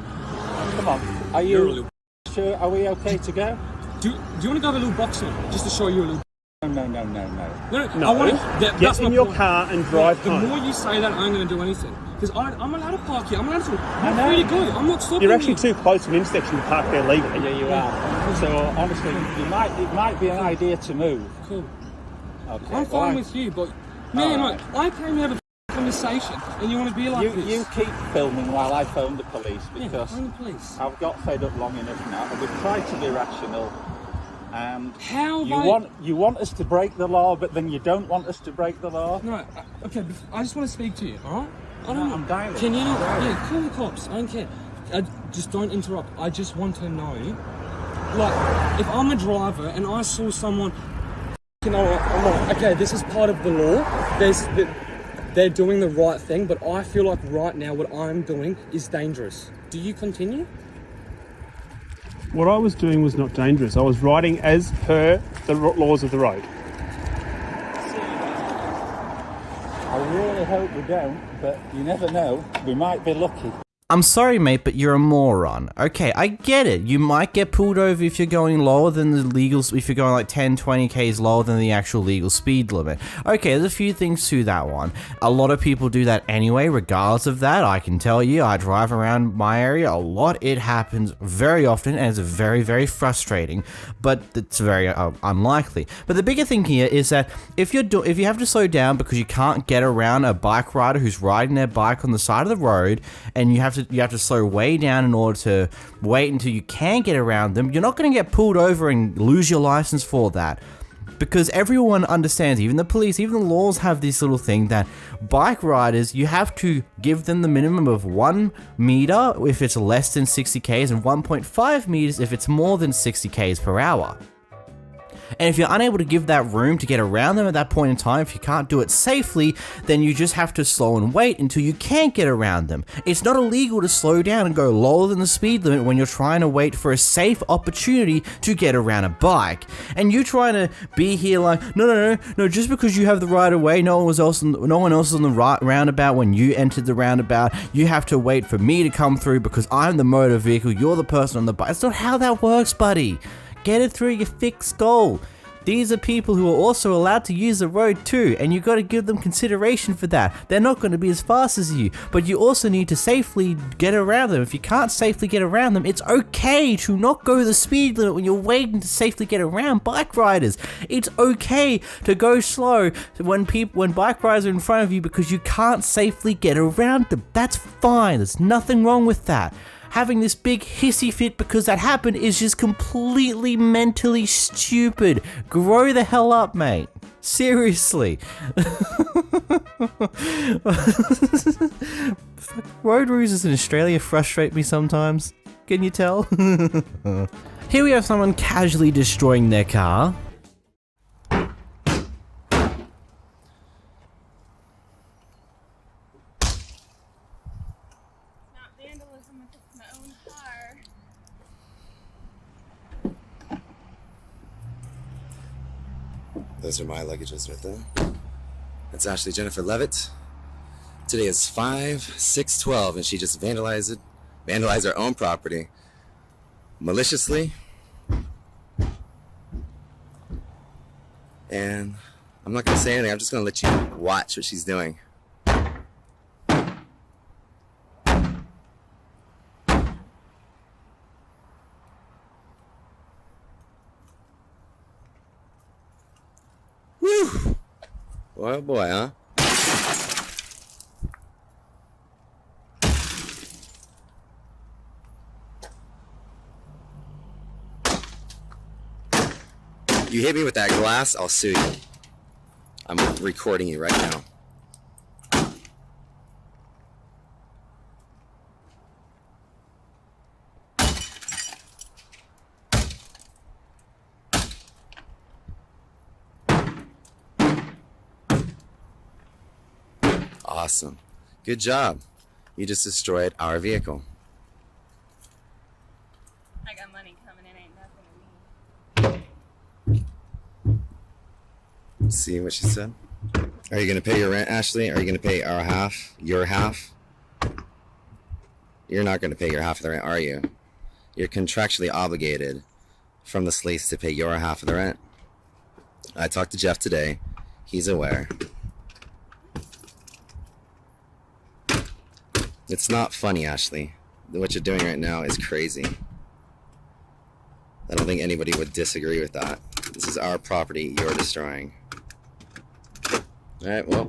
Come on. Are you sure? Are we okay to go? Do you want to go have a little box on just to show you a little? No. I want to get in your car and drive home. The more you say that, I ain't going to do anything. Because I'm allowed to park here. I'm allowed to. I'm free to go. I'm not stopping. You're actually too close to an intersection to park there legally. Yeah, you are. So honestly, it might be an idea to move. Cool. Okay. I'm fine with you, but man, I came here to have a conversation, and you want to be like this. You keep filming while I phone the police because phone the police. I've got fed up long enough now. And we've tried to be rational. And how you want us to break the law, but then you don't want us to break the law. Right. Okay. I just want to speak to you. All right. I'm dying. Can you not? Yeah. Call the cops. I don't care. Just don't interrupt. I just want to know. Like, if I'm a driver and I saw someone, I'm like, okay, this is part of the law. They're doing the right thing, but I feel like right now what I'm doing is dangerous. Do you continue? What I was doing was not dangerous. I was riding as per the laws of the road. I really hope we don't, but you never know. We might be lucky. I'm sorry, mate, but you're a moron. Okay, I get it. You might get pulled over if you're going lower than the legal, if you're going like 10, 20 Ks lower than the actual legal speed limit. Okay, there's a few things to that one. A lot of people do that anyway, regardless of that. I can tell you, I drive around my area a lot. It happens very often, and it's very, very frustrating, but it's very unlikely. But the bigger thing here is that if you have to slow down because you can't get around a bike rider who's riding their bike on the side of the road, and you have to have to slow way down in order to wait until you can get around them, you're not going to get pulled over and lose your license for that. Because everyone understands, even the police, even the laws have this little thing that bike riders, you have to give them the minimum of 1 meter if it's less than 60 k's and 1.5 meters if it's more than 60 k's per hour. And if you're unable to give that room to get around them at that point in time, if you can't do it safely, then you just have to slow and wait until you can't get around them. It's not illegal to slow down and go lower than the speed limit when you're trying to wait for a safe opportunity to get around a bike. And you trying to be here like, no, just because you have the right of way, no one else is on the right roundabout when you entered the roundabout, you have to wait for me to come through because I'm the motor vehicle, you're the person on the bike. It's not how that works, buddy. Get it through your thick skull. These are people who are also allowed to use the road too, and you got to give them consideration for that. They're not going to be as fast as you, but you also need to safely get around them. If you can't safely get around them, it's okay to not go the speed limit when you're waiting to safely get around bike riders. It's okay to go slow when bike riders are in front of you because you can't safely get around them. That's fine. There's nothing wrong with that. Having this big hissy fit because that happened is just completely mentally stupid. Grow the hell up, mate. Seriously. Road rules in Australia frustrate me sometimes. Can you tell? Here we have someone casually destroying their car. Those are my luggages right there. That's Ashley Jennifer Levitt. Today is 5/6/12, and she just vandalized her own property maliciously. And I'm not gonna say anything. I'm just gonna let you watch what she's doing. Whew. Boy, oh boy, huh? You hit me with that glass, I'll sue you. I'm recording you right now. Awesome. Good job. You just destroyed our vehicle. I got money coming in, ain't nothing to me. See what she said? Are you going to pay your rent, Ashley? Are you going to pay our half? Your half? You're not going to pay your half of the rent, are you? You're contractually obligated from the lease to pay your half of the rent. I talked to Jeff today. He's aware. It's not funny, Ashley. What you're doing right now is crazy. I don't think anybody would disagree with that. This is our property you're destroying. Alright, well,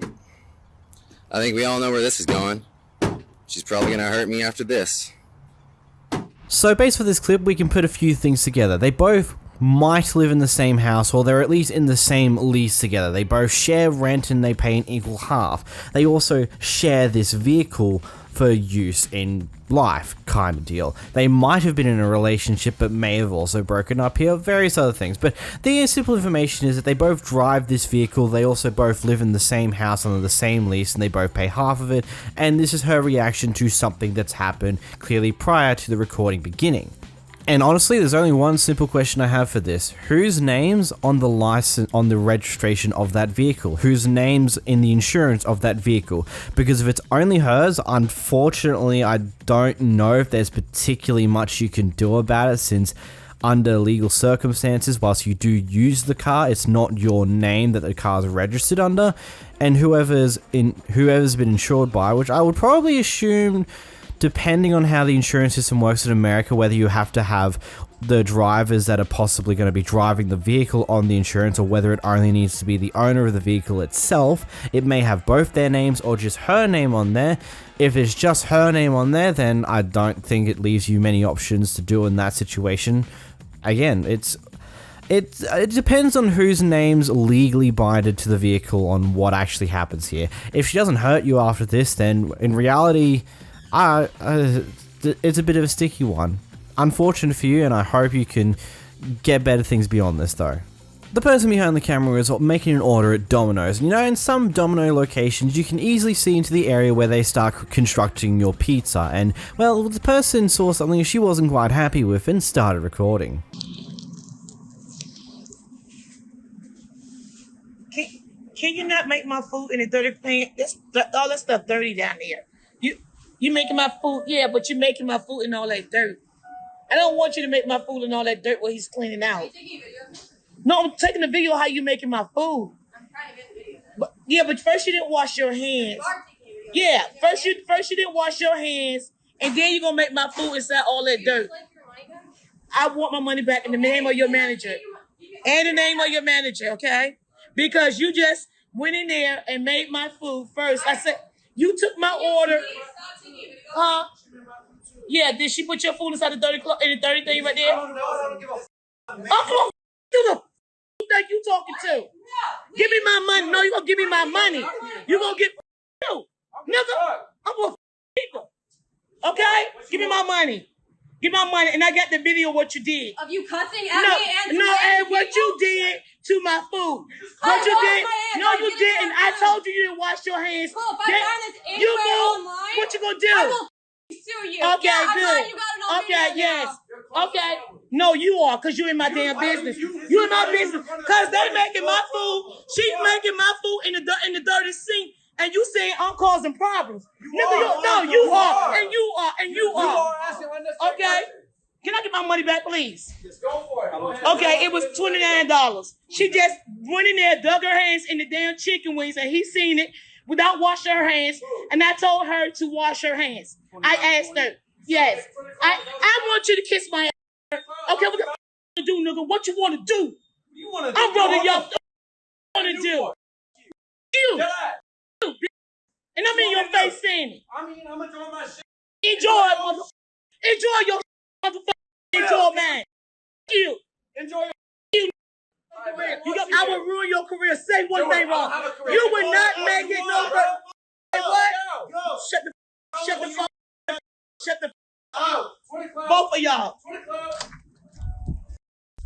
I think we all know where this is going. She's probably gonna hurt me after this. So based for this clip, we can put a few things together. They both might live in the same house, or they're at least in the same lease together. They both share rent and they pay an equal half. They also share this vehicle for use in life, kind of deal. They might have been in a relationship but may have also broken up here, various other things. But the simple information is that they both drive this vehicle, they also both live in the same house under the same lease, and they both pay half of it, and this is her reaction to something that's happened clearly prior to the recording beginning. And honestly, there's only one simple question I have for this. Whose name's on the license, on the registration of that vehicle? Whose name's in the insurance of that vehicle? Because if it's only hers, unfortunately, I don't know if there's particularly much you can do about it, since under legal circumstances, whilst you do use the car, it's not your name that the car is registered under. And whoever's been insured by, which I would probably assume depending on how the insurance system works in America, whether you have to have the drivers that are possibly going to be driving the vehicle on the insurance, or whether it only needs to be the owner of the vehicle itself. It may have both their names or just her name on there. If it's just her name on there, then I don't think it leaves you many options to do in that situation. Again, it depends on whose name's legally binded to the vehicle on what actually happens here. If she doesn't hurt you after this, then in reality, it's a bit of a sticky one. Unfortunate for you, and I hope you can get better things beyond this though. The person behind the camera is making an order at Domino's. You know, in some Domino locations, you can easily see into the area where they start constructing your pizza, and, well, the person saw something she wasn't quite happy with and started recording. Can you not make my food in a dirty pan? All that stuff dirty down there. You making my food, yeah, but you're making my food in all that dirt. I don't want you to make my food in all that dirt while he's cleaning out. No, I'm taking a video of how you making my food. I'm trying to get the video. But first you didn't wash your hands. Yeah, first you didn't wash your hands, and then you're gonna make my food inside all that dirt. I want my money back in the name of your manager. And the name of your manager, okay? Because you just went in there and made my food first. I said, you took my order. Huh? Yeah, did she put your food inside the dirty thing right there? I'm gonna do the that you talking to. Give me my money. No, you gonna give me my money. You gonna get you. Nigga, I'm gonna people. Okay? Give me my money. Give my money, and I got the video of what you did. Of you cussing at me and and what you did to my food. What you did? No, you didn't. I told you didn't wash your hands. Well, if I find this anywhere online, what you gonna do? I will sue you. Okay, yeah, good. You got it on Okay, video yes. now. Okay. No, you are, because you in my damn business. You in my business. Because they making my food. She's making my food in the dirty sink. And you saying I'm causing problems. Nigga, you are. And you are. And you are. Okay? Can I get my money back, please? Just go for it. Okay, it was $29. She just went in there, dug her hands in the damn chicken wings, and he seen it without washing her hands. And I told her to wash her hands. I asked her. Yes. I want you to kiss my ass. Okay, what the f you do, nigga? What you want to do? I'm running your what you want to do? You. And I'm in your face saying it. I'm enjoying my shit. Enjoy it, motherfucker. Enjoy your motherfucker. Enjoy mine. You. Enjoy your I will ruin your career. Say one thing wrong. You will not make it no further. Hey, what? Shut the both of y'all.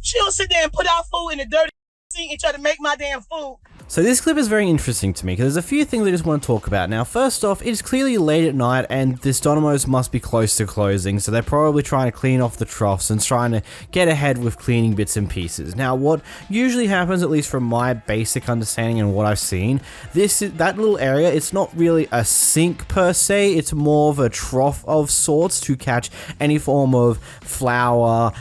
She'll sit there and put our food in the dirty sink and try to make my damn food. So this clip is very interesting to me because there's a few things I just want to talk about. Now, first off, it's clearly late at night and this Domino's must be close to closing, so they're probably trying to clean off the troughs and trying to get ahead with cleaning bits and pieces. Now, what usually happens, at least from my basic understanding and what I've seen, that little area, it's not really a sink per se, it's more of a trough of sorts to catch any form of flour,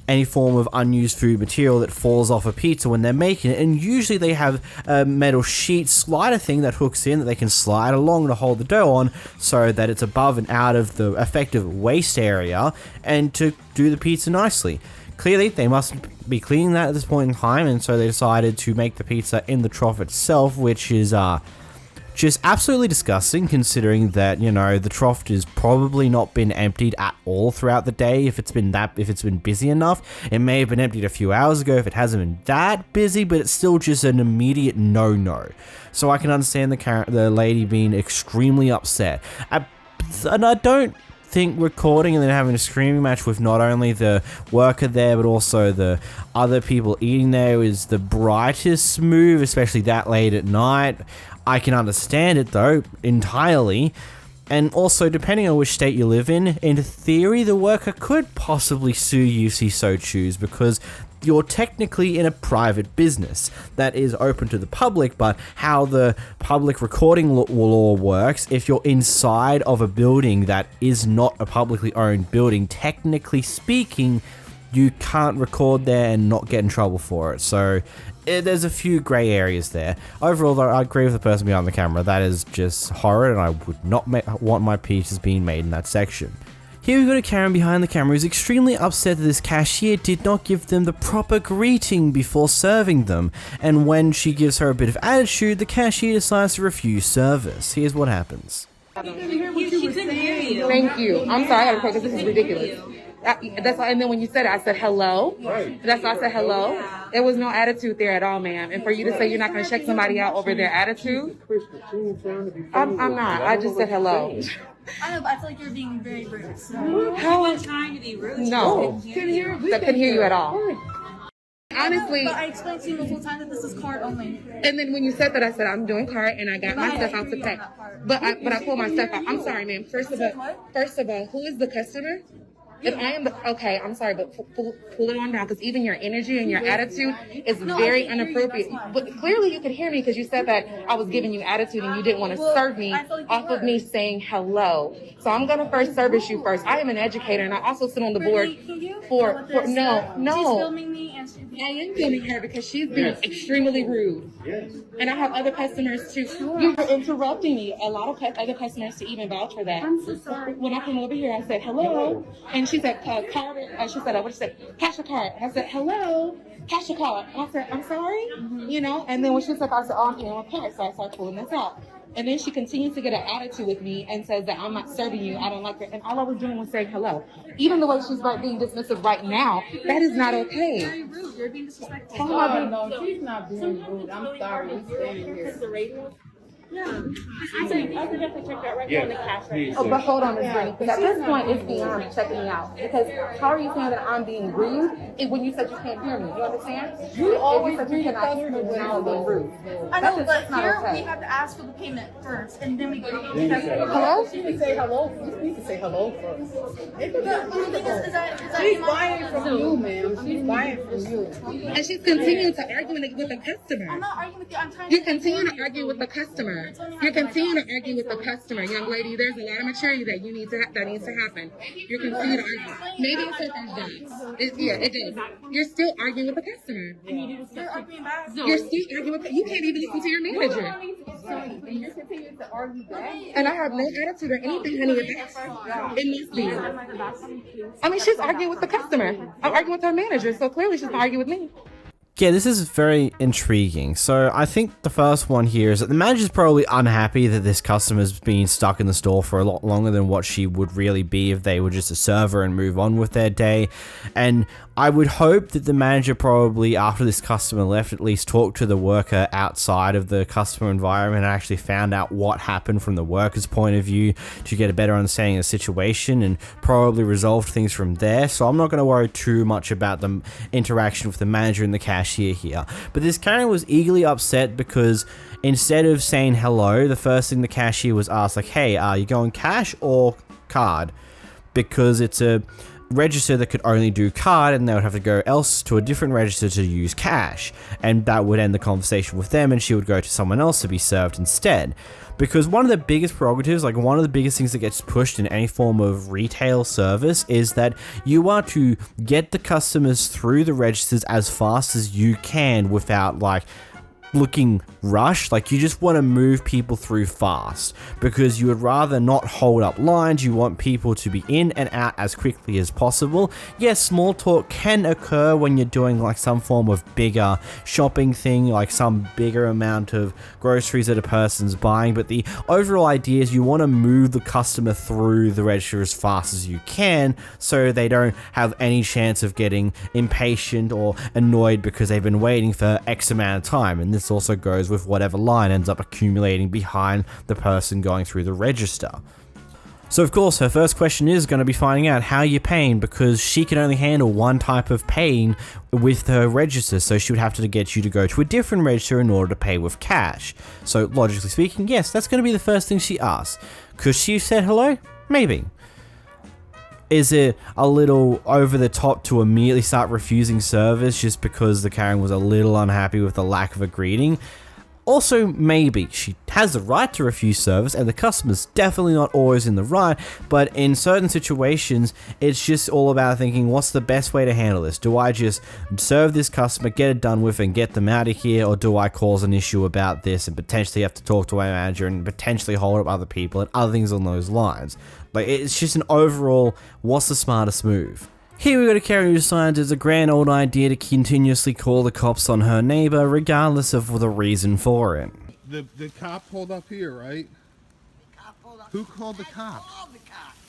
any form of unused food material that falls off a pizza when they're making it, and usually they have a metal sheet slider thing that hooks in that they can slide along to hold the dough on so that it's above and out of the effective waste area and to do the pizza nicely. Clearly, they must be cleaning that at this point in time, and so they decided to make the pizza in the trough itself, which is just absolutely disgusting considering that, you know, the trough has probably not been emptied at all throughout the day. If it's been busy enough, it may have been emptied a few hours ago if it hasn't been that busy, but it's still just an immediate no-no. So I can understand the lady being extremely upset. And I don't think recording and then having a screaming match with not only the worker there but also the other people eating there is the brightest move, especially that late at night. I can understand it though, entirely. And also, depending on which state you live in theory, the worker could possibly sue you if he so choose, because you're technically in a private business that is open to the public, but how the public recording law works, if you're inside of a building that is not a publicly owned building, technically speaking, you can't record there and not get in trouble for it. So there's a few grey areas there. Overall, though, I agree with the person behind the camera. That is just horrid, and I would not want my pieces being made in that section. Here we've got a Karen behind the camera who's extremely upset that this cashier did not give them the proper greeting before serving them, and when she gives her a bit of attitude, the cashier decides to refuse service. Here's what happens. Thank you. I'm sorry, I gotta because this is ridiculous. That's why, and then when you said it, I said hello. That's why I said hello. There was no attitude there at all, ma'am. And for you to say you're not going to check somebody out over their attitude, I'm not. I just said hello. I know, but I feel like you're being very rude. So. How I'm trying to be rude. No, I couldn't hear you at all. Honestly, but I explained to you the whole time that this is card only. And then when you said that, I said I'm doing card, and I got my stuff out to pay. But I pulled my stuff out. I'm sorry, ma'am. First of all, who is the customer? If I am okay, I'm sorry, but pull it on down, because even your energy and your attitude is very inappropriate. But clearly you could hear me because you said that I was giving you attitude and you didn't want to serve me off of me saying hello. So I'm going to first service you first. I am an educator, and I also sit on the board for no. She's filming me and I am filming her because she's being extremely rude. And I have other customers too. You were interrupting me. A lot of other customers to even vouch for that. I'm so sorry. When I came over here, I said hello, and she said card. She said, what she said, cash a card. And I said hello, cash a card. And I said, I'm sorry, you know. And then when she said, I said, oh, I'm here on a card. So I started pulling this out. And then she continues to get an attitude with me and says that I'm not serving you. I don't like it. And all I was doing was saying hello. Even the way she's being dismissive right now, that is not okay. Very rude. You're being disrespectful. No, she's not being rude. I'm sorry. We're standing here. Yeah. I could definitely check that right now in the cash register. Oh, but hold on, Ms. Brittany, because at this point it's beyond checking me out. Because how are you saying that I'm being rude when you said you can't hear me? You understand? You always said you cannot hear me when I'm being rude. I know, but here we have to ask for the payment first, and then we go. Hello? She can say hello. You need to say hello first. She's buying from you, ma'am. She's buying from you. And she's continuing to argue with the customer. I'm not arguing with you. I'm trying You're continuing to argue with the customer. You're continuing to argue with the customer, young lady. There's a lot of maturity that you need that needs to happen. You're continuing to argue. Maybe it's circumstance. Yeah, it is. You're still arguing with the customer. You're arguing back. You're still arguing with. You can't even listen to your manager. And you're continuing to argue back. And I have no attitude or anything, honey. It must be. I mean, she's arguing with the customer. I'm arguing with her manager, so clearly she's not arguing with me. Yeah, this is very intriguing. So I think the first one here is that the manager's probably unhappy that this customer's been stuck in the store for a lot longer than what she would really be if they were just a server and move on with their day. And I would hope that the manager probably, after this customer left, at least talked to the worker outside of the customer environment and actually found out what happened from the worker's point of view to get a better understanding of the situation and probably resolved things from there. So I'm not going to worry too much about the interaction with the manager and the cashier here. But this Karen was eagerly upset because instead of saying hello, the first thing the cashier was asked, like, hey, are you going cash or card? Because it's a register that could only do card, and they would have to go else to a different register to use cash, and that would end the conversation with them, and she would go to someone else to be served instead. Because one of the biggest prerogatives, like one of the biggest things that gets pushed in any form of retail service, is that you are to get the customers through the registers as fast as you can without like looking rushed. Like, you just want to move people through fast because you would rather not hold up lines. You want people to be in and out as quickly as possible. Yes, small talk can occur when you're doing like some form of bigger shopping thing, like some bigger amount of groceries that a person's buying, but the overall idea is you want to move the customer through the register as fast as you can so they don't have any chance of getting impatient or annoyed because they've been waiting for X amount of time. And this also goes with whatever line ends up accumulating behind the person going through the register. So of course her first question is going to be finding out how you're paying, because she can only handle one type of paying with her register, so she would have to get you to go to a different register in order to pay with cash. So logically speaking, yes, that's going to be the first thing she asks. Could she have said hello? Maybe. Is it a little over the top to immediately start refusing service just because the Karen was a little unhappy with the lack of a greeting? Also, maybe she has the right to refuse service and the customer's definitely not always in the right, but in certain situations, it's just all about thinking, what's the best way to handle this? Do I just serve this customer, get it done with, and get them out of here, or do I cause an issue about this and potentially have to talk to my manager and potentially hold up other people and other things on those lines? Like, it's just an overall, what's the smartest move? Here we go to Carrie, who decides it's a grand old idea to continuously call the cops on her neighbor, regardless of the reason for it. The cop pulled up here, right? Who called the cops?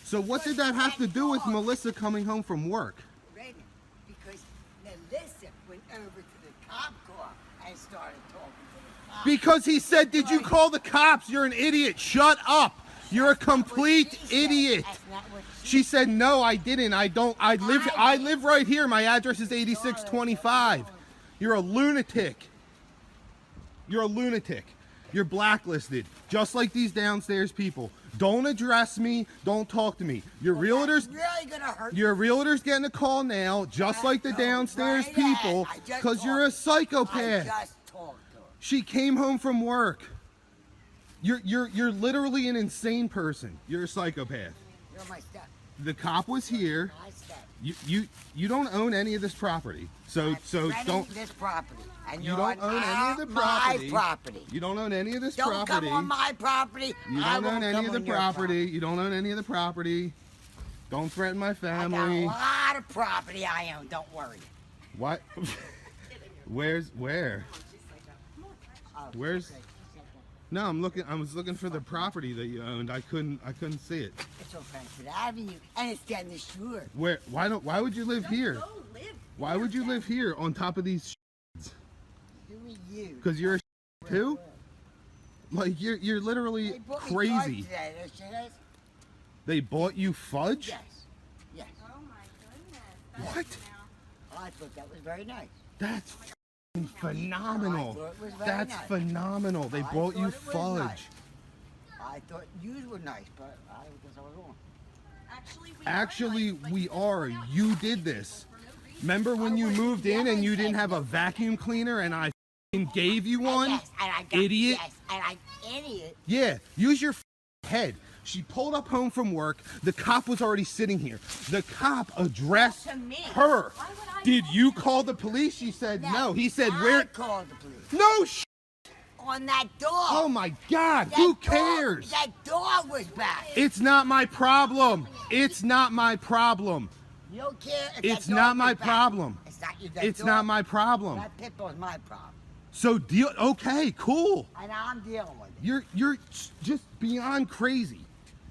So what did that have to do with Melissa coming home from work? Because Melissa went over to the cop car and started talking to the cops. Because he said, did you call the cops? You're an idiot. Shut up. You're a complete idiot. She said, no, I didn't. I live right here. My address is 8625. You're a lunatic. You're a lunatic. You're blacklisted. Just like these downstairs people. Don't address me. Don't talk to me. Your realtor's getting a call now, just like the downstairs people, because you're a psychopath. She came home from work. You're literally an insane person. You're a psychopath. You're my step. The cop was here. My step. You don't own any of this property. So don't this property. And you you're don't on own any of the property. My property. You don't own any of this Don't property. come on my property. You don't own any of the property. You don't own any of the property. Don't threaten my family. I got a lot of property I own. Don't worry. What? Where's? No, I was looking for the property that you owned. I couldn't see it. It's on Frankfurt Avenue, and it's getting assured. Why would you live here? Why would you live here on top of these? Who are you? Because you're a too. Like you're literally crazy. They bought you fudge? Yes. Yes. Oh my goodness. What? I thought that was very nice. That's phenomenal. That's nice. phenomenal. They bought you fudge. Nice. I thought you were nice, but I guess I was wrong. Actually, we are. You did this. Remember when you moved in and you didn't have a vacuum cleaner and I gave you one? Yes, and I got, idiot. Yes, and I idiot. Yeah, use your head. She pulled up home from work. The cop was already sitting here. The cop addressed her. Did you call the police? She said no. He said where? I called the police. No on that dog. Oh my God, who cares? That dog was back. It's not my problem. It's not my problem. You don't care if it's that dog not my was back. problem. It's not, it's not my problem. That pit bull's my problem. So deal. Okay, cool. And I'm dealing with it. You're just beyond crazy.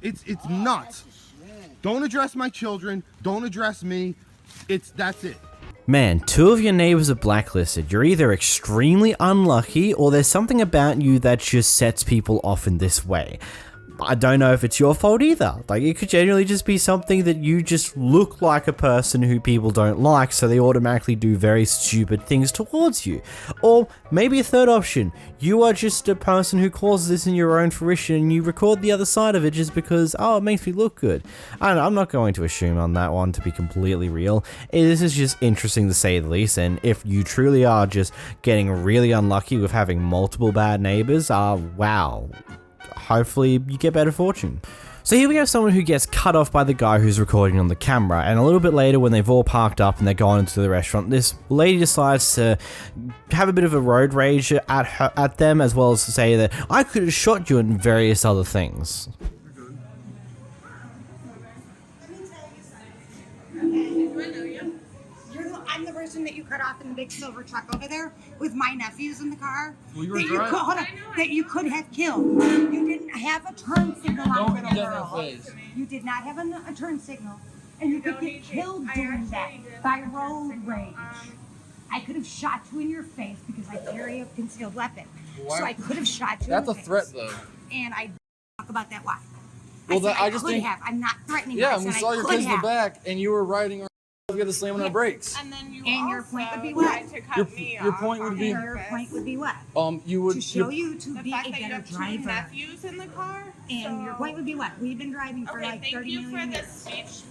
It's nuts. Don't address my children. Don't address me. That's it. Man, 2 of your neighbors are blacklisted. You're either extremely unlucky or there's something about you that just sets people off in this way. I don't know if it's your fault either. Like, it could genuinely just be something that you just look like a person who people don't like, so they automatically do very stupid things towards you. Or maybe a third option, you are just a person who causes this in your own fruition and you record the other side of it just because, oh, it makes me look good. I don't know, I'm not going to assume on that one to be completely real. This is just interesting to say the least, and if you truly are just getting really unlucky with having multiple bad neighbors, wow. Hopefully you get better fortune. So here we have someone who gets cut off by the guy who's recording on the camera, and a little bit later when they've all parked up and they're going into the restaurant, this lady decides to have a bit of a road rage at them, as well as to say that I could have shot you and various other things. I'm the person that you cut off in the big silver truck over there with my nephews in the car. Well, you were that you could have killed. You didn't have a turn signal on Don't get in my face. You did not have a turn signal, and you could get killed doing that by road rage. I could have shot you in your face because I carry a concealed weapon. What? So I could have shot you. That's in a the face. threat, though. And I talk about that. Why? Well, I just could have. I'm not threatening. Yeah, I and we said saw I your could kids in the have. back, and you were riding. You had to slam on the brakes. And then your point would be what? Your point would be. Your point would be what? You would to show you to be a fact that you better have 2 driver. nephews in the car. And your point would be what? We've been driving for like 30 million years. Thank you for the speech,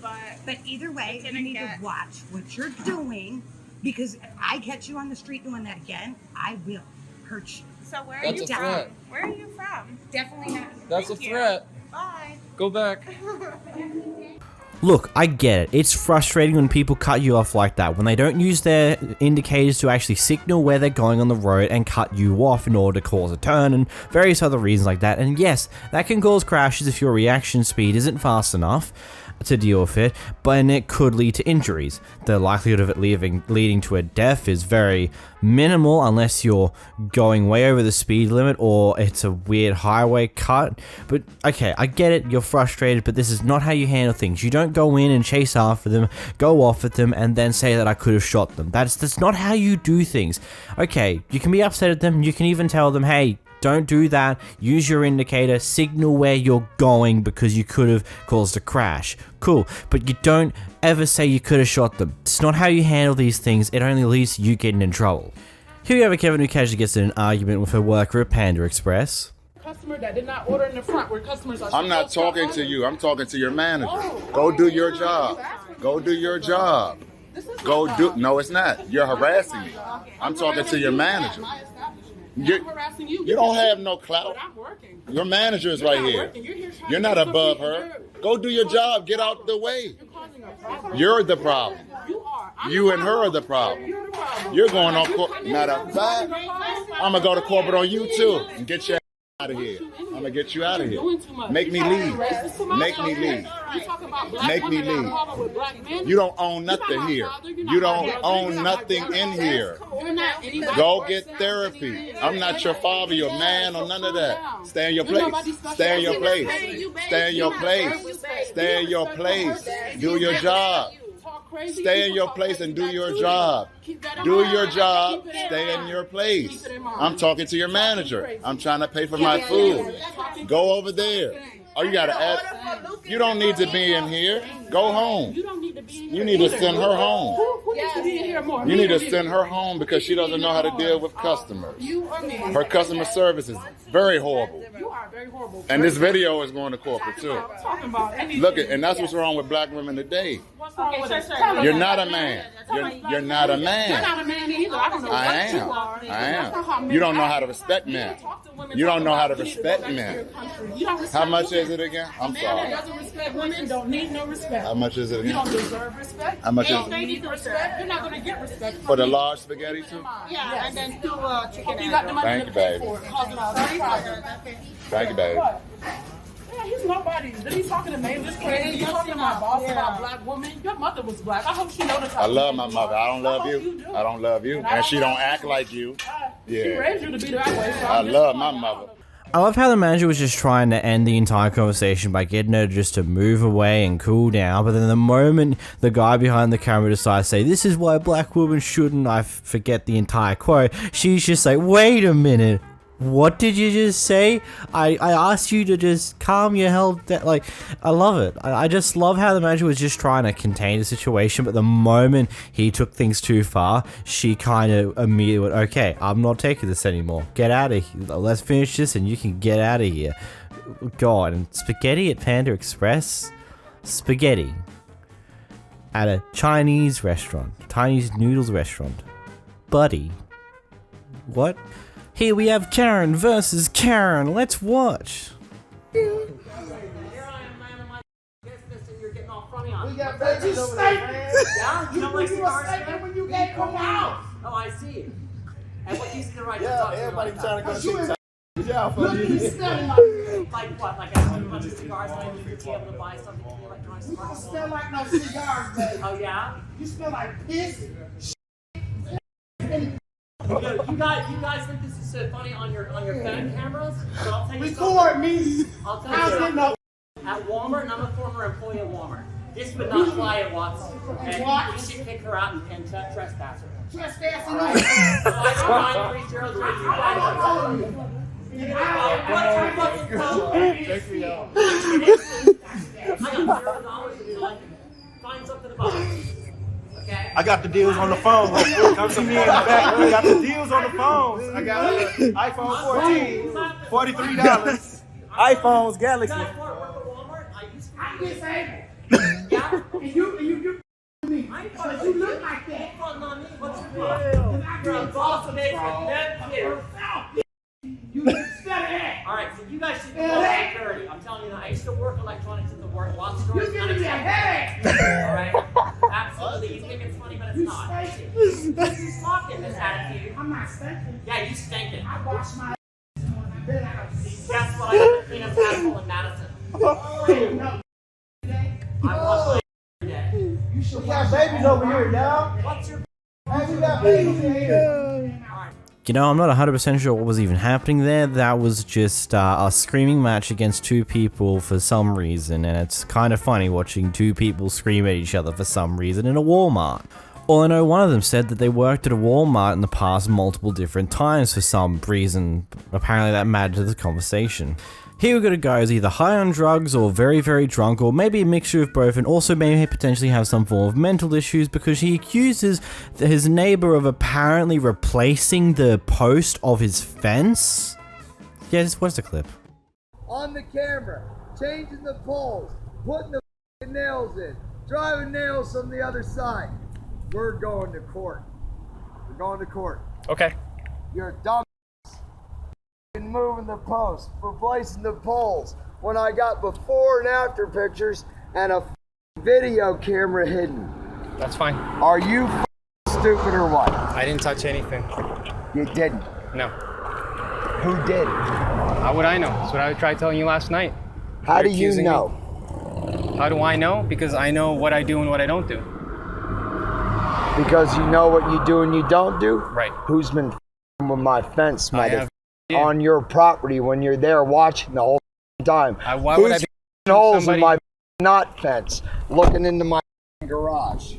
But either way, you need to watch what you're doing, because if I catch you on the street doing that again, I will hurt you So where are That's you a from? threat. Where are you from? Definitely not. That's a threat. Bye. Go back. Look, I get it. It's frustrating when people cut you off like that, when they don't use their indicators to actually signal where they're going on the road and cut you off in order to cause a turn and various other reasons like that. And yes, that can cause crashes if your reaction speed isn't fast enough to deal with it, but it could lead to injuries. The likelihood of it leading to a death is very minimal unless you're going way over the speed limit or it's a weird highway cut. But okay, I get it, you're frustrated, but this is not how you handle things. You don't go in and chase after them, go off at them, and then say that I could have shot them. That's not how you do things. Okay, you can be upset at them, you can even tell them, hey, don't do that, use your indicator, signal where you're going because you could have caused a crash. Cool, but you don't ever say you could have shot them. It's not how you handle these things, it only leads to you getting in trouble. Here we have a Kevin who casually gets in an argument with a worker at Panda Express. Customer that did not order in the front where customers are. I'm not talking to you, I'm talking to your manager. Oh. Go do your job. Go do your job. Go do, no it's not. You're harassing me. I'm talking to your manager. You don't have no clout. Your manager is right here. You're not above her. Go do your job. Get out the way. You're the problem. You and her are the problem. You're going on court. Matter of fact, I'm going to go to corporate on you too and get your out of here. I'm going to get you out of here. Make me leave. Make me leave. Make me leave. You don't own nothing here. You don't own nothing in here. Go get therapy. I'm not your father, your man, or none of that. Stay in your place. Stay in your place. Stay in your place. Stay in your place. Do your job. Stay in your place and do your job. Do your job. Stay in your place. I'm talking to your manager. I'm trying to pay for my food. Go over there. Oh, you gotta add. You don't need to be in here. Go home. You need to send her home. You need to send her home because she doesn't know how to deal with customers. Her customer service is very horrible. And this video is going to corporate too. Look at, and that's what's wrong with black women today. You're not a man. You're not a man. You're not a man either. I don't know I am. I am. You don't know how to respect men. You don't know how to respect men. How much is it again? I'm sorry. Man that doesn't respect women don't need no respect. How much is it You again? don't deserve respect. How much is They it? need the respect. You're not going to get respect. For the large spaghetti too? Yeah, and then do chicken. You got the money Thank to you, pay baby. for it. Cause it all this problem. Thank you, baby. What? Yeah, he's nobody. Then he's talking to me. This crazy. You're talking to my boss about black women. Your mother was black. I hope she knows. I love my mother. I don't love you. I don't love you. And she don't act like you. She Yeah. raised you to be that way. So I love my mother. I love how the manager was just trying to end the entire conversation by getting her just to move away and cool down, but then the moment the guy behind the camera decides to say, this is why black women shouldn't, I forget the entire quote, she's just like, wait a minute, what did you just say? I asked you to just calm your hell down. Like, I love it. I just love how the manager was just trying to contain the situation, but the moment he took things too far, she kind of immediately went, okay, I'm not taking this anymore. Get out of here. Let's finish this and you can get out of here. God, and spaghetti at Panda Express? Spaghetti. At a Chinese restaurant. Chinese noodles restaurant. Buddy. What? Here we have Karen versus Karen. Let's watch. We got veggies over there, man. Yeah, you know what cigars stand when you gave them out. Oh, I see it. And what used to write Yeah, everybody trying to go You TikTok. look, he's smelling like. Like what? Like I want a bunch of cigars and I need to be able to buy something to be like dry You don't cigars. smell like no cigars, baby. Oh yeah? You smell like piss. You guys think this is so funny on your phone cameras? But I'll tell you Record something. me. I'll tell How's you it no? at Walmart, and I'm a former employee of Walmart. This would not fly at Watts. Okay? What? You should kick her out and trespass her. Trespassing. All right? So I can find 3 zeros. Find something about it. Okay? I got the deals on the phone. Come see me in the back. I got the deals on the phone. I got an iPhone 14, $43. iPhones, Galaxy. I'm disabled. Yeah? And you me. Because you look like that. What's your deal? You're a boss of nature. security. I'm telling you that I used to work electronics at the Watch store. You give me a headache. All right? Absolutely. You think it's funny, but it's not. He's talking this attitude. I'm not stinking. Yeah, you stinking. I wash my Guess what? I got to clean up asshole in Madison. I wash my every day. We got babies over here, y'all. What's your Hey, we got babies in here. You know, I'm not 100% sure what was even happening there. That was just a screaming match against two people for some reason, and it's kind of funny watching two people scream at each other for some reason in a Walmart. All I know, one of them said that they worked at a Walmart in the past multiple different times for some reason. Apparently that mattered to the conversation. Here we got a guy who's either high on drugs or very, very drunk, or maybe a mixture of both, and also may potentially have some form of mental issues because he accuses his neighbor of apparently replacing the post of his fence. Yeah, just watch the clip. On the camera, changing the poles, putting the nails in, driving nails from the other side. We're going to court. We're going to court. Okay. You're dumb. Moving the posts, replacing the poles. When I got before and after pictures and a video camera hidden. That's fine. Are you stupid or what? I didn't touch anything. You didn't? No. Who did? How would I know? That's what I tried telling you last night. How do you know? How do I know? Because I know what I do and what I don't do. Because you know what you do and you don't do? Right. Who's been with my fence, on your property when you're there watching the whole time? Why would I be holes somebody... in my not fence, looking into my garage?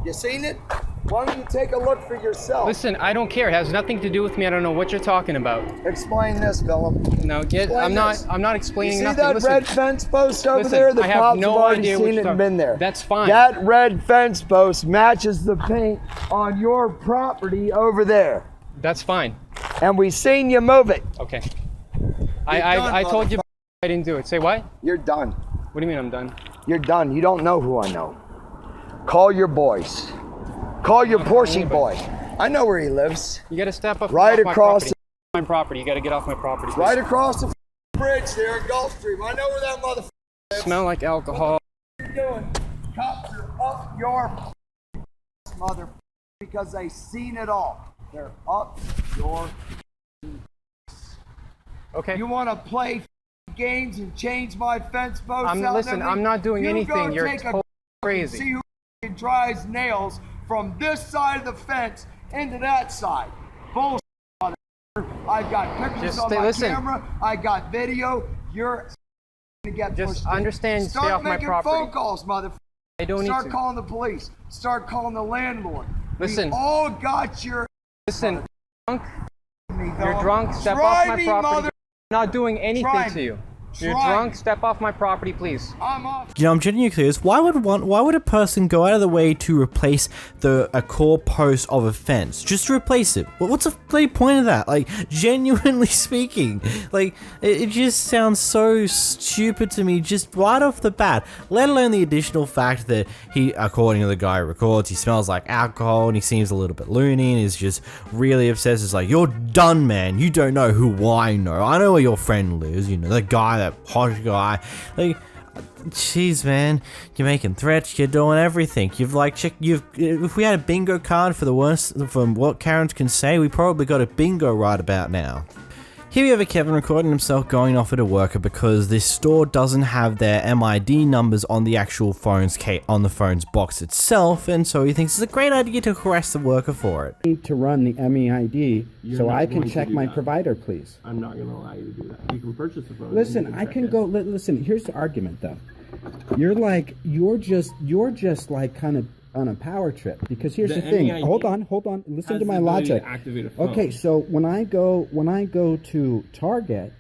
You seen it? Why don't you take a look for yourself? Listen, I don't care. It has nothing to do with me. I don't know what you're talking about. Explain this, Willem. No, I'm not explaining nothing. See that red fence post over there? The cops have already seen it and been there. That's fine. That red fence post matches the paint on your property over there. That's fine. And we seen you move it. Okay. I told you I didn't do it. Say what? You're done. What do you mean I'm done? You're done. You don't know who I know. Call your boys. Call your Porsche boy. I know where he lives. You gotta step up right across my property. You gotta get off my property. Please. Right across the bridge there in Gulfstream. I know where that motherfucker lives. Smell like alcohol. What are you doing? Cops are up your mother because they seen it all. They're up your. Okay. You want to play games and change my fence posts out? Listen, I'm not doing anything. You're totally crazy. See who drives nails from this side of the fence into that side. Bullshit. I've got pictures on my camera. I got video. You're to get just pushed understand. in. Stay off my property. Start making phone calls, motherfucker. I don't need to. Start calling the police. Start calling the landlord. Listen. We all got your. Listen, drunk. You're drunk. Step off my property. I'm not doing anything to you. You're drunk. Step off my property, please. I'm off. You know, I'm genuinely curious. Why would a person go out of the way to replace a core post of a fence just to replace it? What's the bloody point of that? Like, genuinely speaking, like it just sounds so stupid to me just right off the bat. Let alone the additional fact that he, according to the guy who records, he smells like alcohol and he seems a little bit loony and is just really obsessed. It's like, you're done, man. You don't know who I know. I know where your friend lives. You know, the guy that posh guy. Like, jeez, man, you're making threats, you're doing everything. If we had a bingo card for the worst from what Karens can say, we probably got a bingo right about now. Here we have a Kevin recording himself going off at a worker because this store doesn't have their MID numbers on the actual phone's box itself, and so he thinks it's a great idea to harass the worker for it. Need to run the MEID so I can check my provider, please. I'm not going to allow you to do that. You can purchase the phone. Listen, I can go. Listen, here's the argument though. You're just like kind of on a power trip because here's the thing. Hold on. Listen to my logic. Okay, so when I go to Target,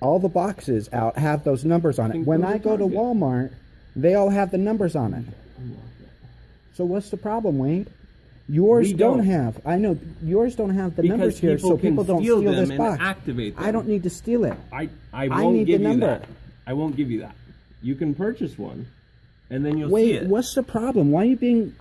all the boxes out have those numbers on it. When I go to Walmart, they all have the numbers on it. So what's the problem, Wade? Yours don't have. I know yours don't have the numbers here, so people don't steal this box. Activate them. I don't need to steal it. I won't give you that. I won't give you that. You can purchase one. And then you'll see it. Wait, what's the problem? Why are you being...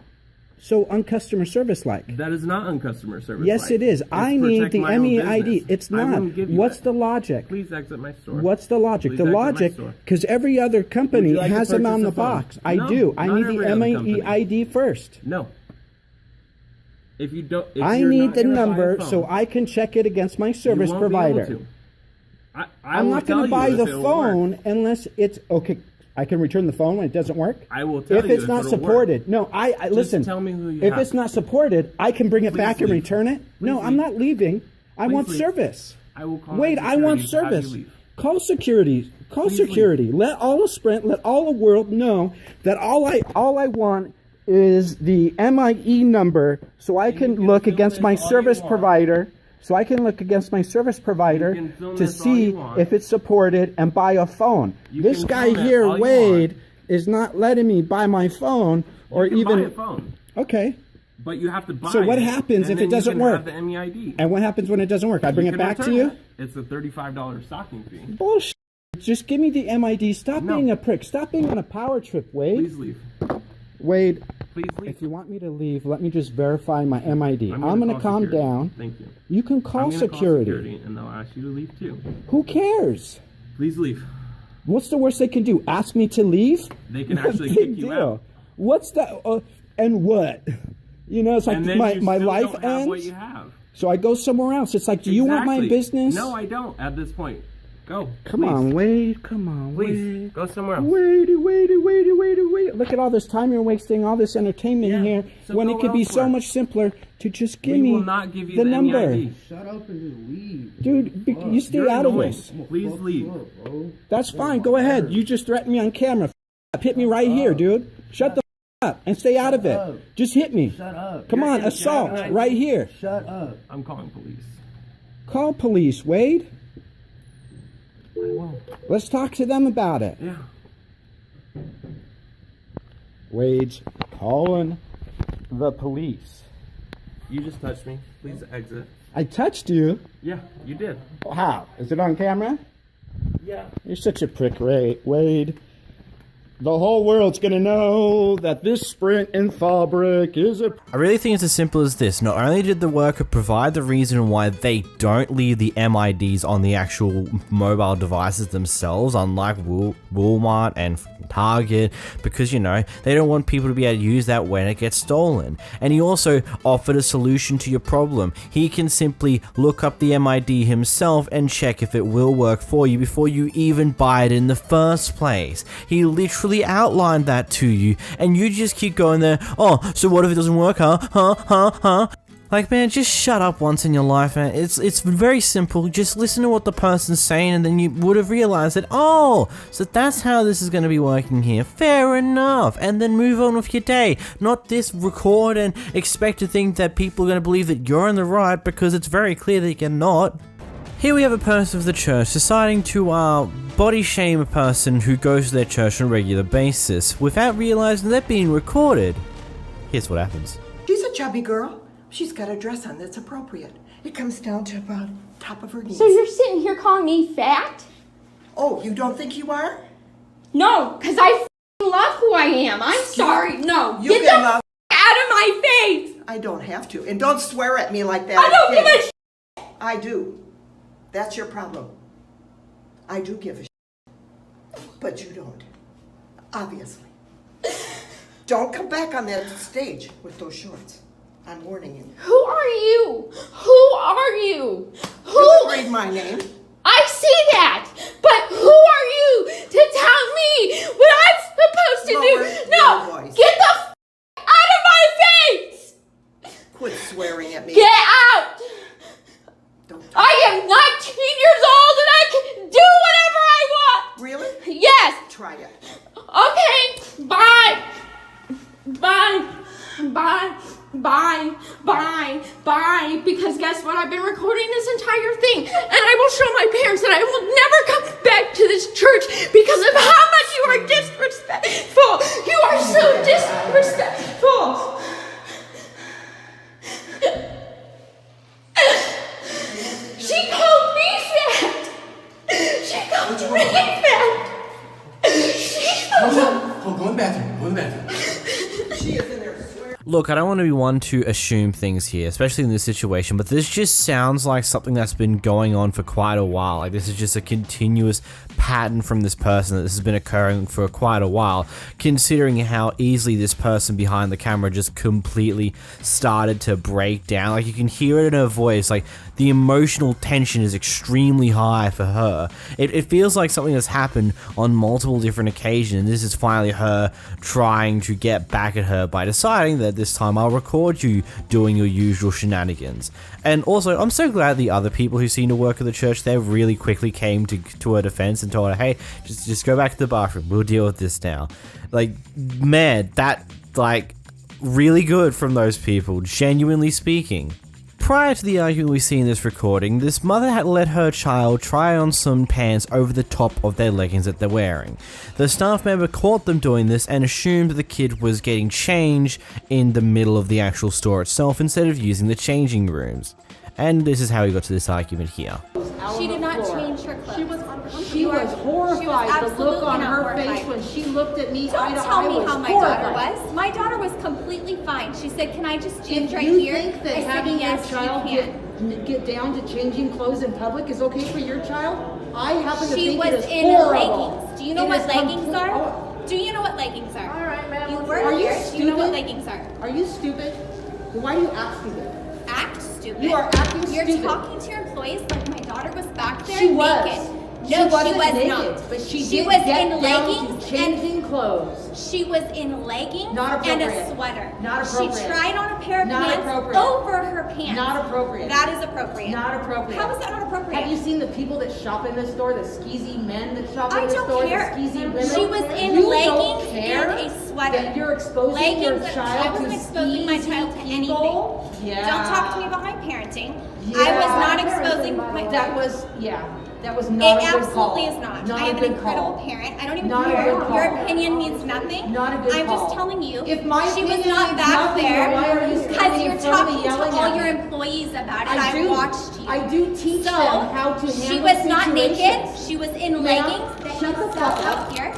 so uncustomer service like. That is not uncustomer service. Yes, it is. I need the MEID. It's not. What's the logic? Please exit my store. What's the logic? Please the logic, because every other company has them on the box. I do. I need the MEID first. No. If you don't, I need the number so I can check it against my service provider. I'm not going to buy the phone unless it's okay. I can return the phone when it doesn't work. I will tell you if it's not supported. No, I listen. Tell me who you if have. it's not supported, I can bring it back and return it. No, leave. I'm not leaving. I want service. I will call. Wait, I want service. Call security. Call security. Let all of Sprint, let all the world know that all I want is the MIE number so I can look against my service provider. So I can look against my service provider to see if it's supported and buy a phone. This guy here, Wade, is not letting me buy my phone or even. Buy a phone. Okay. But you have to buy. So what happens if it doesn't work? Have the MEID. And what happens when it doesn't work? I bring it back to you. It's a $35 stocking fee. Bullshit. Just give me the MID. Stop being a prick. Stop being on a power trip, Wade. Please leave. Wade, please leave. If you want me to leave, let me just verify my MID. I'm going to calm down. Thank you. You can call security. And they'll ask you to leave too. Who cares? Please leave. What's the worst they can do? Ask me to leave? They can actually kick you out. What's that? And what? You know, it's like my life ends. What you have. So I go somewhere else. It's like, do you want my business? No, I don't at this point. Go. Come on, Wade. Come on, Wade. Go somewhere else. Wade. Look at all this time you're wasting, all this entertainment here, when it could be so much simpler to just give me the number. Shut up and just leave. Dude, you stay out of this. Please leave. That's fine. Go ahead. You just threatened me on camera. Hit me right here, dude. Shut the up and stay out of it. Just hit me. Shut up. Come on, assault right here. Shut up. I'm calling police. Call police, Wade. I won't. Let's talk to them about it. Yeah. Wade's calling the police. You just touched me. Please exit. I touched you? Yeah, you did. How? Is it on camera? Yeah. You're such a prick, Wade. The whole world's gonna know that this Sprint in Fabric is a... I really think it's as simple as this. Not only did the worker provide the reason why they don't leave the MIDs on the actual mobile devices themselves, unlike Walmart and Target, because, you know, they don't want people to be able to use that when it gets stolen. And he also offered a solution to your problem. He can simply look up the MID himself and check if it will work for you before you even buy it in the first place. He literally outlined that to you, and you just keep going there, oh, so what if it doesn't work, huh? Like, man, just shut up once in your life, man. It's very simple. Just listen to what the person's saying, and then you would have realized that, oh, so that's how this is going to be working here. Fair enough. And then move on with your day. Not this record and expect to think that people are going to believe that you're in the right, because it's very clear that you're not. Here we have a person of the church deciding to body shame a person who goes to their church on a regular basis without realizing they're being recorded. Here's what happens. She's a chubby girl. She's got a dress on that's appropriate. It comes down to about top of her knees. So you're sitting here calling me fat? Oh, you don't think you are? No, because I love who I am. I'm sorry. No, you get the out of my face. I don't have to. And don't swear at me like that. I don't give a shit. I do. That's your problem. I do give a shit. But you don't. Obviously. Don't come back on that stage with those shorts. I'm warning you. Who are you? Who are you? You read my name. I see that. But who are you to tell me what I'm supposed to do? No, get the out of my face. Quit swearing at me. Get out. I am 19 years old and I can do whatever I want. Really? Yes. Try it. Okay. Bye. Bye. Bye. Bye. Bye. Bye. Because guess what? I've been recording this entire thing, and I will show my parents that I will never come back to this church because of how much you are disrespectful. You are so disrespectful. She called me fat. She called me fat. Go in the bathroom. Go in the bathroom. She is in there swearing. Look, I don't want to be one to assume things here, especially in this situation, but this just sounds like something that's been going on for quite a while. Like, this is just a continuous pattern from this person that this has been occurring for quite a while, considering how easily this person behind the camera just completely started to break down. Like, you can hear it in her voice, like, the emotional tension is extremely high for her. It feels like something that's happened on multiple different occasions, and this is finally her trying to get back at her by deciding that this time I'll record you doing your usual shenanigans. And also, I'm so glad the other people who seem to work at the church there really quickly came to her defense and told her, hey, just go back to the bathroom, we'll deal with this now. Like, man, that, like, really good from those people, genuinely speaking. Prior to the argument we see in this recording, this mother had let her child try on some pants over the top of their leggings that they're wearing. The staff member caught them doing this and assumed the kid was getting changed in the middle of the actual store itself instead of using the changing rooms. And this is how we got to this argument here. She did not change her clothes. She was horrified. The look on her face when she looked at me. Don't tell me how my daughter was. My daughter was completely fine. She said, "Can I just change right here?" here?" You think that having your child get down to changing clothes in public is okay for your child? I happen to think it is horrible. She was in leggings. Do you know what leggings are? Do you know what leggings are? All right, ma'am. You work here. Do you know what leggings are? Are you stupid? Why do you act stupid? Act stupid? You are acting stupid. You're talking to your employees like my daughter was back there She naked. was. No, she was naked, not. But she was get in down leggings to changing clothes. She was in leggings Not and appropriate. a sweater. Not appropriate. She tried on a pair of Not pants appropriate. over her pants. Not appropriate. That is appropriate. Not appropriate. How is that not appropriate? Have you seen the people that shop in this store? The skeezy men that shop in I the don't store? care. The skeezy women? She was in You leggings don't care and a sweater. that you're exposing leggings your child I wasn't to exposing my child to anything. people? Yeah. Don't talk to me about my parenting. Yeah. I was not exposing my That was, yeah. That was not a good call. It absolutely is not. Not I a am an good incredible call. parent. I don't even Not a care. good call. Your opinion means nothing. Not a good I'm call. just telling you. If my she was opinion not means back nothing, there then why are you because standing you're in front of me talking to yelling all at your me? employees about it. I do. Watched you. I do teach them how to handle She was not naked. situations. She was in Ma'am, leggings. That shut you the sell fuck up. out here.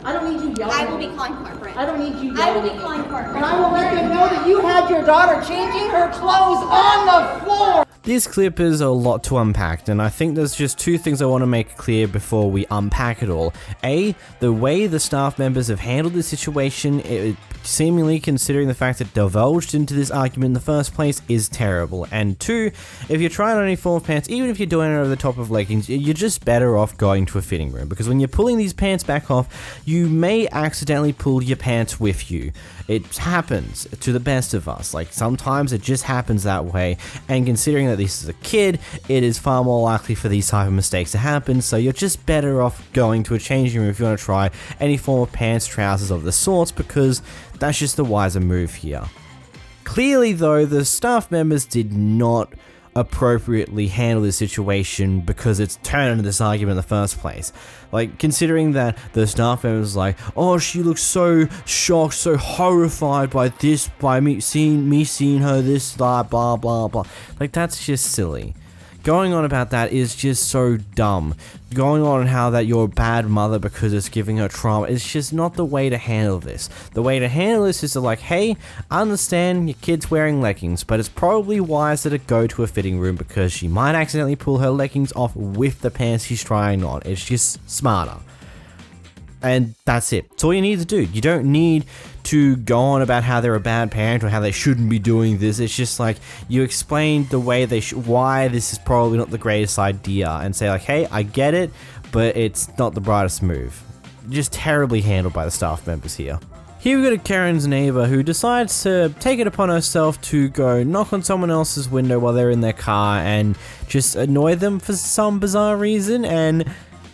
I don't need you yelling. I will be calling corporate. I don't need you yelling. I will be at me. calling corporate. And I will let them know that you had your daughter changing her clothes on the floor. This clip is a lot to unpack, and I think there's just two things I want to make clear before we unpack it all. A, the way the staff members have handled the situation, seemingly considering the fact that divulged into this argument in the first place, is terrible. And two, if you're trying on any form of pants, even if you're doing it over the top of leggings, you're just better off going to a fitting room, because when you're pulling these pants back off, you may accidentally pull your pants with you. It happens to the best of us. Like, sometimes it just happens that way, and considering that this is a kid, it is far more likely for these type of mistakes to happen, so you're just better off going to a changing room if you want to try any form of pants, trousers of the sorts, because that's just the wiser move here. Clearly though, the staff members did not appropriately handle this situation because it's turned into this argument in the first place. Like, considering that the staff member was like, oh, she looks so shocked, so horrified by this, by me seeing her this, blah, blah, blah, blah. Like, that's just silly. Going on about that is just so dumb. Going on how that you're a bad mother because it's giving her trauma is just not the way to handle this. The way to handle this is to like, hey, I understand your kid's wearing leggings, but it's probably wiser to go to a fitting room because she might accidentally pull her leggings off with the pants she's trying on. It's just smarter. And that's it. It's all you need to do. You don't need to go on about how they're a bad parent or how they shouldn't be doing this. It's just like, you explain the way why this is probably not the greatest idea, and say like, hey, I get it, but it's not the brightest move. Just terribly handled by the staff members here. Here we go to Karen's neighbor, who decides to take it upon herself to go knock on someone else's window while they're in their car and just annoy them for some bizarre reason, and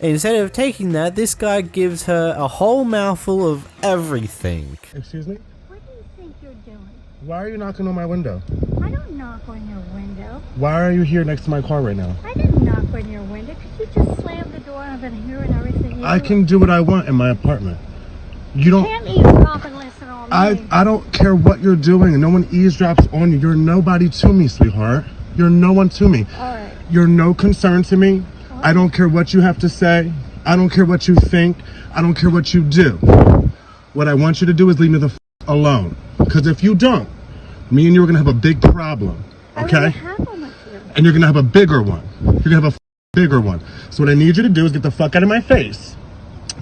instead of taking that, this guy gives her a whole mouthful of everything. Excuse me? What do you think you're doing? Why are you knocking on my window? I don't knock on your window. Why are you here next to my car right now? I didn't knock on your window because you just slammed the door and I've been hearing everything. I can do what I want in my apartment. You don't... can't eavesdrop and listen on me. I don't care what you're doing. No one eavesdrops on you. You're nobody to me, sweetheart. You're no one to me. All right. You're no concern to me. I don't care what you have to say. I don't care what you think. I don't care what you do. What I want you to do is leave me the f alone. Because if you don't, Me and you are gonna have a big problem, okay? And you're gonna have a bigger one. You're gonna have a bigger one. So what I need you to do is get the fuck out of my face.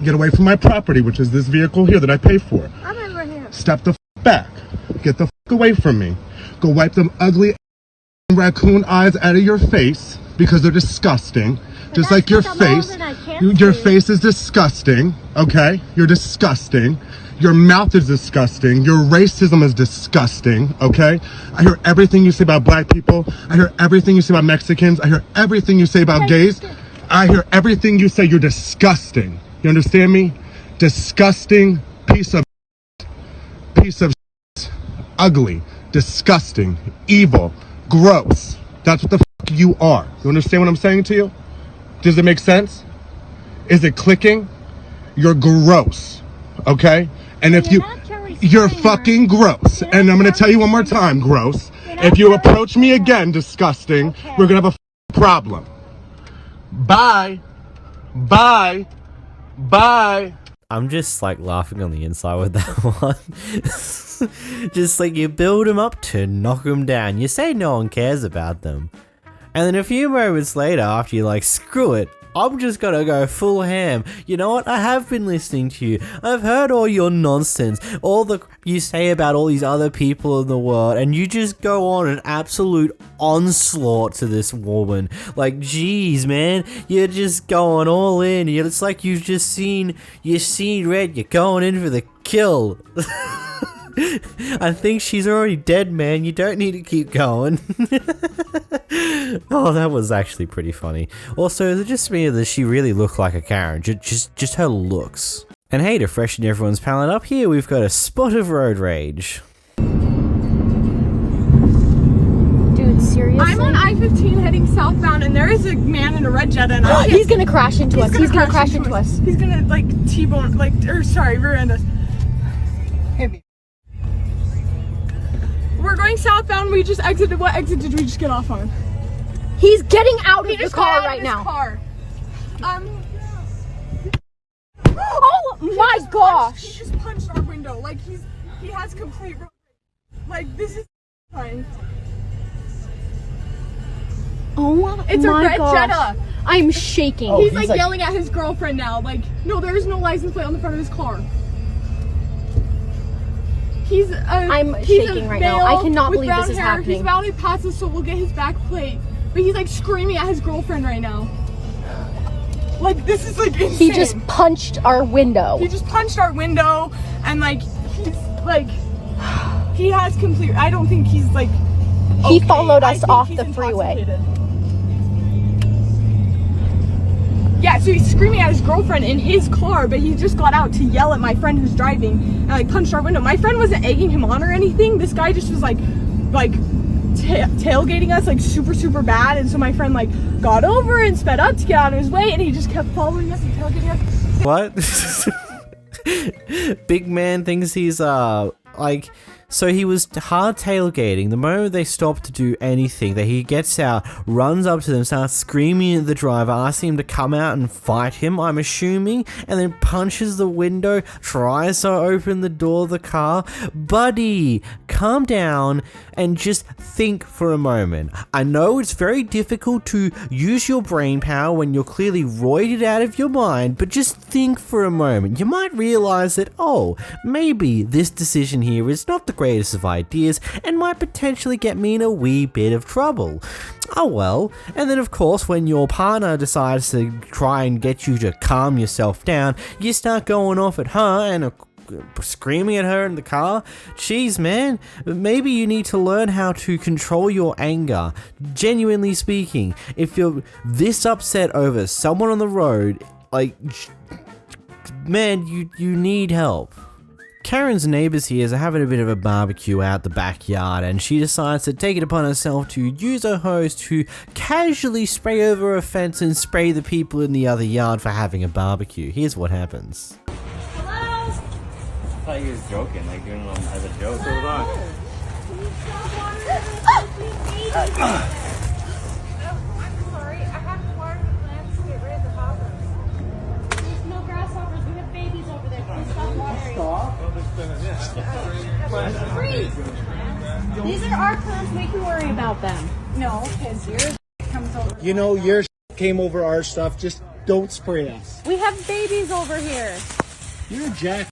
Get away from my property, which is this vehicle here that I pay for. I'm over here. Step the back. Get the away from me. Go wipe them ugly raccoon eyes out of your face because they're disgusting. Just like your face. Your face is disgusting, okay? You're disgusting. Your mouth is disgusting. Your racism is disgusting, okay? I hear everything you say about black people. I hear everything you say about Mexicans. I hear everything you say about gays. I hear everything you say. You're disgusting. You understand me? Disgusting piece of ugly, disgusting, evil, gross. That's what the fuck you are. You understand what I'm saying to you? Does it make sense? Is it clicking? You're gross, okay? And if you're fucking gross. And I'm gonna tell you one more time, gross. If you approach me again, disgusting, we're gonna have a problem. Bye. Bye. Bye. I'm just like laughing on the inside with that one. Just like you build them up to knock them down. You say no one cares about them. And then a few moments later, after you're like, screw it, I'm just gonna go full ham. You know what? I have been listening to you. I've heard all your nonsense, all the you say about all these other people in the world, and you just go on an absolute onslaught to this woman. Like, geez, man, you're just going all in. It's like you've just seen red. You're going in for the kill. I think she's already dead, man. You don't need to keep going. Oh, that was actually pretty funny. Also, is it just me or does she really look like a Karen? Just her looks. And hey, to freshen everyone's palate up here, we've got a spot of road rage. Dude, seriously? I'm on I-15 heading southbound, and there is a man in a red Jetta, and he's gonna crash into us. He's gonna crash into us. He's gonna like T-bone, rear end us. Hit me. We're going southbound. We just exited. What exit did we just get off on? He's getting out of the car right now. Oh my gosh! He just punched our window. Like he has complete. Like this is fine. Oh it's my a red gosh. Jetta. I'm shaking. Oh, he's like yelling at his girlfriend now. Like, no, there is no license plate on the front of his car. I'm shaking right now. I cannot believe this is happening. He's about to pass us, so we'll get his back plate. But he's like screaming at his girlfriend right now. Like, this is like insane. He just punched our window. He just punched our window, and like he's like he has complete. I don't think he's like. He followed us off the freeway. Yeah, so he's screaming at his girlfriend in his car, but he just got out to yell at my friend who's driving and like punched our window. My friend wasn't egging him on or anything. This guy just was like tailgating us like super bad, and so my friend like got over and sped up to get out of his way, and he just kept following us and tailgating us. What? Big man thinks he's like. So he was hard tailgating. The moment they stopped to do anything, that he gets out, runs up to them, starts screaming at the driver, asking him to come out and fight him, I'm assuming, and then punches the window, tries to open the door of the car. Buddy, calm down and just think for a moment. I know it's very difficult to use your brain power when you're clearly roided out of your mind, but just think for a moment. You might realize that, oh, maybe this decision here is not the greatest of ideas and might potentially get me in a wee bit of trouble. Oh well. And then of course when your partner decides to try and get you to calm yourself down, you start going off at her and screaming at her in the car. Jeez, man, maybe you need to learn how to control your anger. Genuinely speaking, if you're this upset over someone on the road, like, man, you need help. Karen's neighbours here are having a bit of a barbecue out the backyard, and she decides to take it upon herself to use her hose to casually spray over a fence and spray the people in the other yard for having a barbecue. Here's what happens. Hello? I thought you was joking, like doing it as a joke. Hold on. I'm sorry, I have to water the plants to get rid of the hoppers. There's no grasshoppers, we have babies over there. Please stop watering. Stop. Freeze! These are our clothes. We can worry about them. No, because yours comes over. You know, your came over our stuff. Just don't spray us. We have babies over here. You're a jack.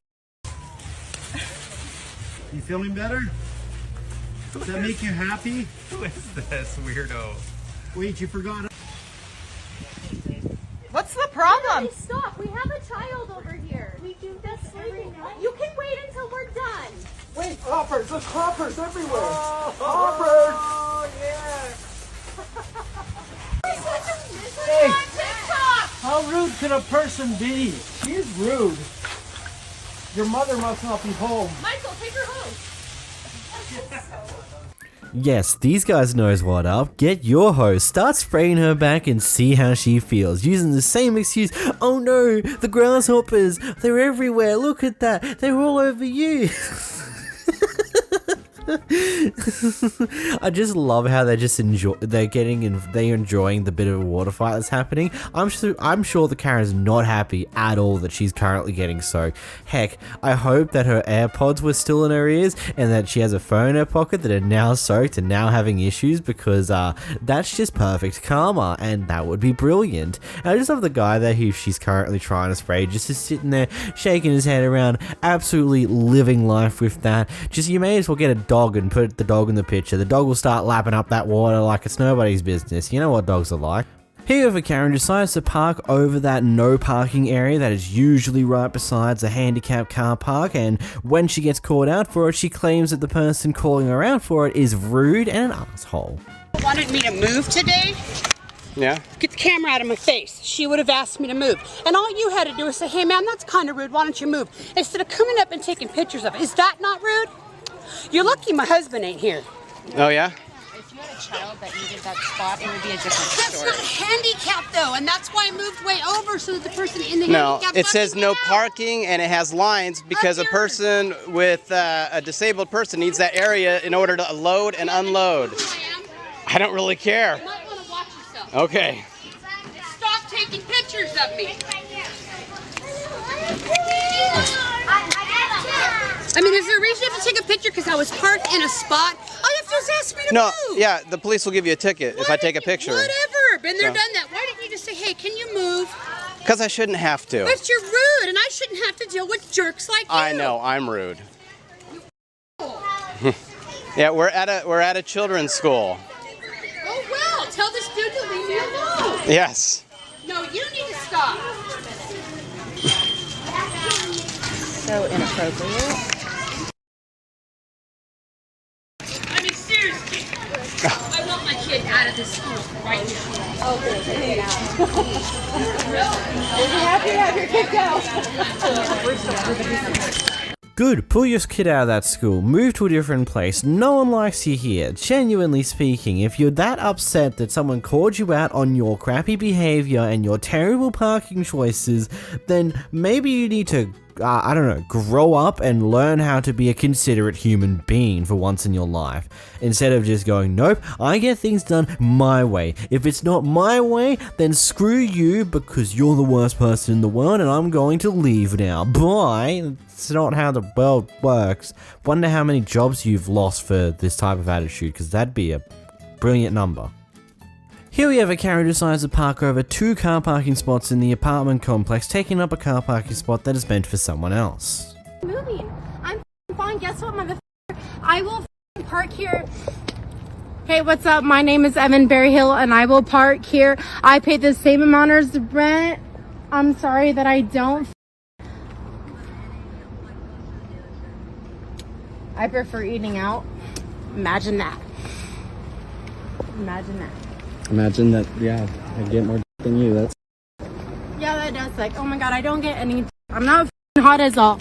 You feeling better? Does that make you happy? Who is this weirdo? Wait, you forgot. What's the problem? Stop. We have a child over here. We do this every night. You can wait until we're done. Wait, hoppers. There's hoppers everywhere. Oh, hoppers. Oh, yeah. Hey, how rude could a person be? She's rude. Your mother must not be home. Michael, take her home. Yes, these guys knows what up. Get your hose, start spraying her back and see how she feels, using the same excuse, oh no, the grasshoppers, they're everywhere, look at that, they're all over you. I just love how they're enjoying the bit of a water fight that's happening. I'm sure the Karen's not happy at all that she's currently getting soaked. Heck, I hope that her AirPods were still in her ears and that she has a phone in her pocket that are now soaked and now having issues, because that's just perfect karma and that would be brilliant. And I just love the guy there who she's currently trying to spray, just is sitting there shaking his head around, absolutely living life with that. Just, you may as well get a dog and put the dog in the picture. The dog will start lapping up that water like it's nobody's business. You know what dogs are like. However, Karen decides to park over that no parking area that is usually right beside the handicapped car park, and when she gets called out for it, she claims that the person calling her out for it is rude and an asshole. Wanted me to move today? Yeah. Get the camera out of my face. She would have asked me to move. And all you had to do was say, hey ma'am, that's kind of rude, why don't you move? Instead of coming up and taking pictures of it. Is that not rude? You're lucky my husband ain't here. Oh yeah? If you had a child that needed that spot, it would be a different story. That's not handicapped though, and that's why I moved way over so that the person in the handicap it says no parking, and it has lines because a person with a disabled person needs that area in order to load and unload. I don't really care. You might want to watch yourself. Okay. Stop taking pictures of me. I mean, is there a reason you have to take a picture because I was parked in a spot? All you have to do is ask me to move. Yeah, the police will give you a ticket if I take a picture. Whatever. Been there, done that. Why didn't you just say, hey, can you move? Because I shouldn't have to. But you're rude, and I shouldn't have to deal with jerks like you. I know, I'm rude. Yeah, we're at a children's school. Oh, well, tell this dude to leave me alone. Yes. No, you need to stop. So inappropriate. I mean, seriously. I want my kid out of this school right now. Oh, good. We'll be happy to have your kid go. Good, pull your kid out of that school, move to a different place, no one likes you here. Genuinely speaking, if you're that upset that someone called you out on your crappy behavior and your terrible parking choices, then maybe you need to, I don't know, grow up and learn how to be a considerate human being for once in your life. Instead of just going, nope, I get things done my way. If it's not my way, then screw you because you're the worst person in the world and I'm going to leave now. Bye. It's not how the world works. Wonder how many jobs you've lost for this type of attitude, because that'd be a brilliant number. Here we have a Karen who decides to park over 2 car parking spots in the apartment complex, taking up a car parking spot that is meant for someone else. Moving. I'm fine. Guess what, motherfucker? I will park here. Hey, what's up? My name is Evan Berryhill, and I will park here. I pay the same amount as the rent. I'm sorry that I don't. I prefer eating out. Imagine that. Imagine that. Imagine that, yeah, I get more than you. That's. Yeah, that does suck. Oh my god, I don't get any. I'm not hot as all.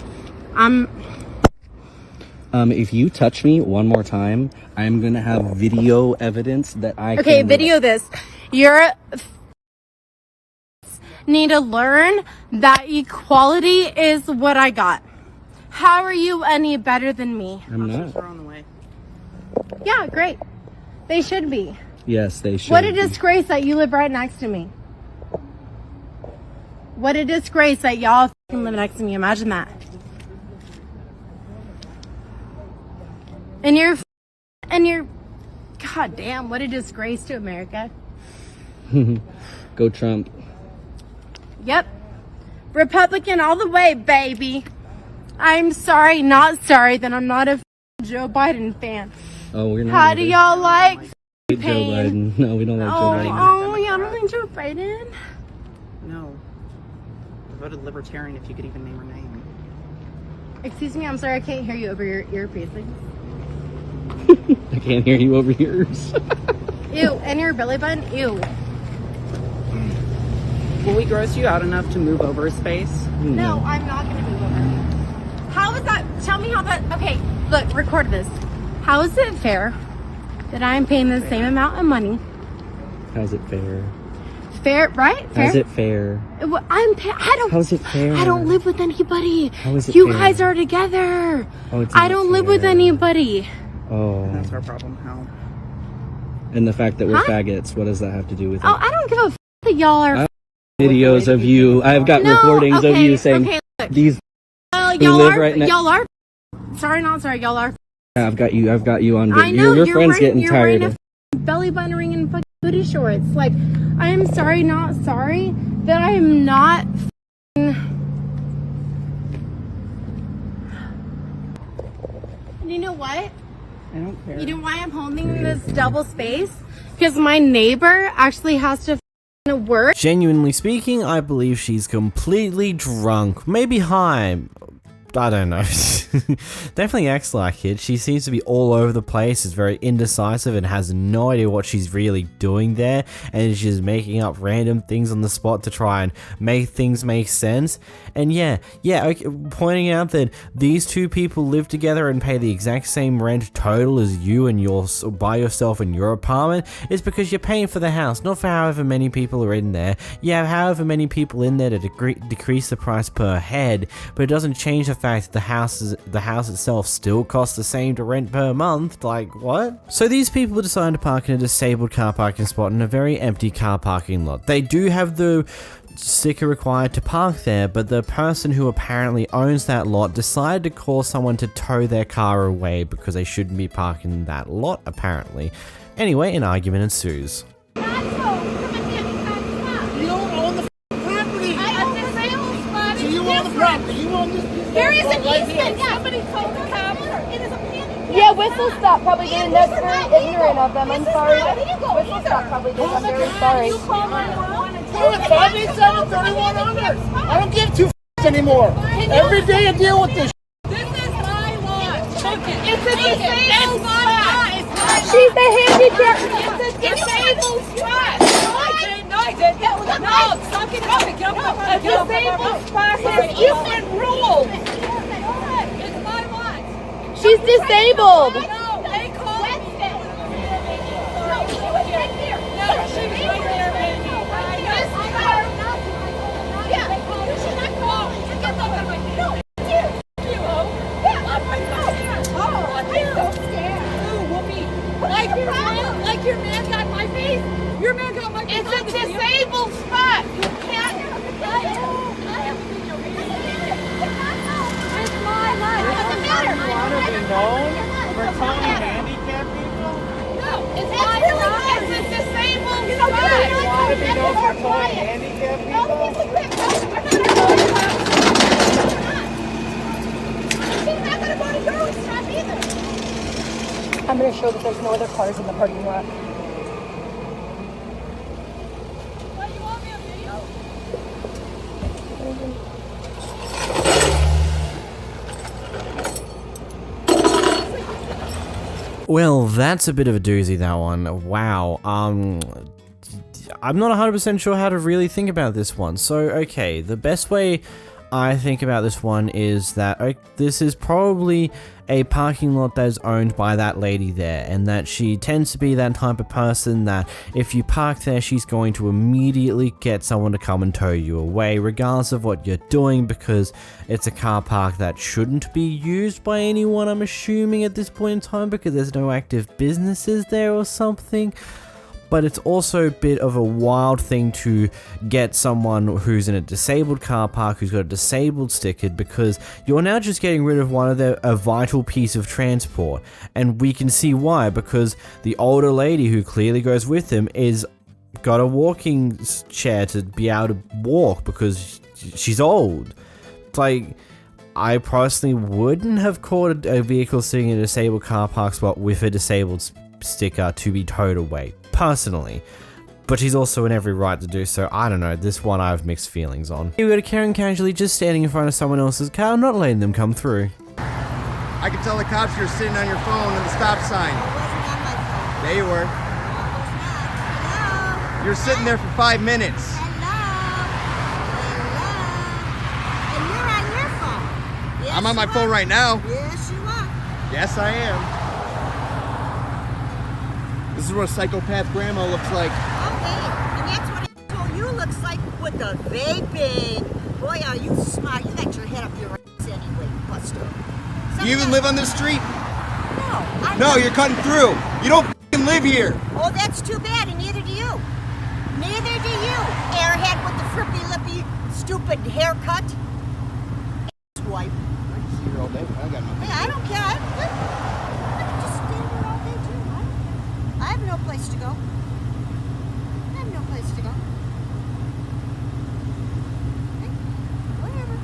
If you touch me one more time, I'm gonna have video evidence that I can. Okay, video this. You're need to learn that equality is what I got. How are you any better than me? I'm not. Yeah, great. They should be. Yes, they should. What a disgrace that you live right next to me. What a disgrace that y'all live next to me. Imagine that. And you're, god damn, what a disgrace to America. Go Trump. Yep. Republican all the way, baby. I'm sorry, not sorry that I'm not a Joe Biden fan. Oh, we're not. How do y'all like Joe Biden? No, we don't like Joe Biden. Oh, y'all don't like Joe Biden? No. I voted Libertarian if you could even name her name. Excuse me, I'm sorry, I can't hear you over your earpiece. I can't hear you over yours. Ew, and your belly button? Ew. Will we gross you out enough to move over a space? No, I'm not gonna move over. How is that? Tell me how that. Okay, look, record this. How is it fair that I'm paying the same amount of money? How's it fair? Fair, right? Fair? How's it fair? I don't. How's it fair? I don't live with anybody. How is it You fair? guys are together. Oh, it's I not don't live with fair. anybody. Oh. That's our problem, Hal. And the fact that we're Huh? faggots, what does that have to do with it? Oh, I don't give a f that y'all are. Videos of you. I've got No, recordings of okay, you saying okay, look. these. who Y'all live are. right next- Y'all are. Sorry, not sorry. Y'all are. I've got you on video. I know Your you're friend's wearing, getting you're tired wearing of. a belly button ring and fucking booty shorts. Like, I am sorry, not sorry that I am not. You know what? I don't care. You know why I'm holding this double space? Because my neighbor actually has to work. Genuinely speaking, I believe she's completely drunk. Maybe high. I don't know. Definitely acts like it. She seems to be all over the place, is very indecisive and has no idea what she's really doing there, and she's making up random things on the spot to try and make things make sense. And yeah, okay, pointing out that these two people live together and pay the exact same rent total as you and by yourself in your apartment is because you're paying for the house, not for however many people are in there. You have however many people in there to decrease the price per head, but it doesn't change the fact that the house itself still costs the same to rent per month. Like, what? So these people decide to park in a disabled car parking spot in a very empty car parking lot. They do have the sticker required to park there, but the person who apparently owns that lot decided to call someone to tow their car away because they shouldn't be parking in that lot, apparently. Anyway, an argument ensues. You don't own the property. So you own the property. You own this. There is an easement. Somebody called the cops. Yeah, whistle stop probably did. That's very ignorant of them. I'm sorry. Whistle stop probably did. I'm very sorry. It's 587-3100. I don't give two f***s anymore. Every day I deal with this. This is my lot. It's a disabled spot. She's a handicap. It's a disabled spot. No, suck it up and get up. A disabled spot has different rules. It's my lot. She's disabled. No, they called me. No, she was right there. No, she was right there, baby. Yes, yeah, you should not call. Get up on my feet. No, you. Yeah, up my feet. Oh, I'm so scared. Ooh, whoopee. Like your man got my face. Your man got my face. It's a disabled spot. You can't. I have a video. It's my life. It doesn't matter. Want to be known for towing handicapped people? No, it's my life. It's a disabled spot. You want to be known for towing handicapped people? I'm going to show that there's no other cars in the parking lot. Well, that's a bit of a doozy, that one. Wow. I'm not 100% sure how to really think about this one. So, okay, the best way I think about this one is that this is probably a parking lot that is owned by that lady there, and that she tends to be that type of person that if you park there, she's going to immediately get someone to come and tow you away, regardless of what you're doing, because it's a car park that shouldn't be used by anyone, I'm assuming, at this point in time, because there's no active businesses there or something. but it's also a bit of a wild thing to get someone who's in a disabled car park who's got a disabled sticker, because you're now just getting rid of a vital piece of transport. And we can see why, because the older lady who clearly goes with him is got a walking chair to be able to walk because she's old. It's like, I personally wouldn't have caught a vehicle sitting in a disabled car park spot with a disabled sticker to be towed away, personally. But she's also in every right to do so. I don't know, this one I have mixed feelings on. Here we go to Karen casually just standing in front of someone else's car, not letting them come through. I can tell the cops you're sitting on your phone in the stop sign. There you were. You're sitting there for 5 minutes. I'm on my phone right now. Yes, you are. Yes, I am. This is what a psychopath grandma looks like. Okay, and that's what it told you looks like with the vaping. Boy, are you smart. You got your head up your ass anyway, Buster. You even live on this street? No. No, you're cutting through. You don't f***ing live here. Oh, that's too bad, and neither do you. Neither do you, airhead with the frippy-lippy, stupid haircut. Wipe. All day. I got nothing. Hey, I don't care. I can just stand here all day too. I have no place to go. I have no place to go. Hey, whatever.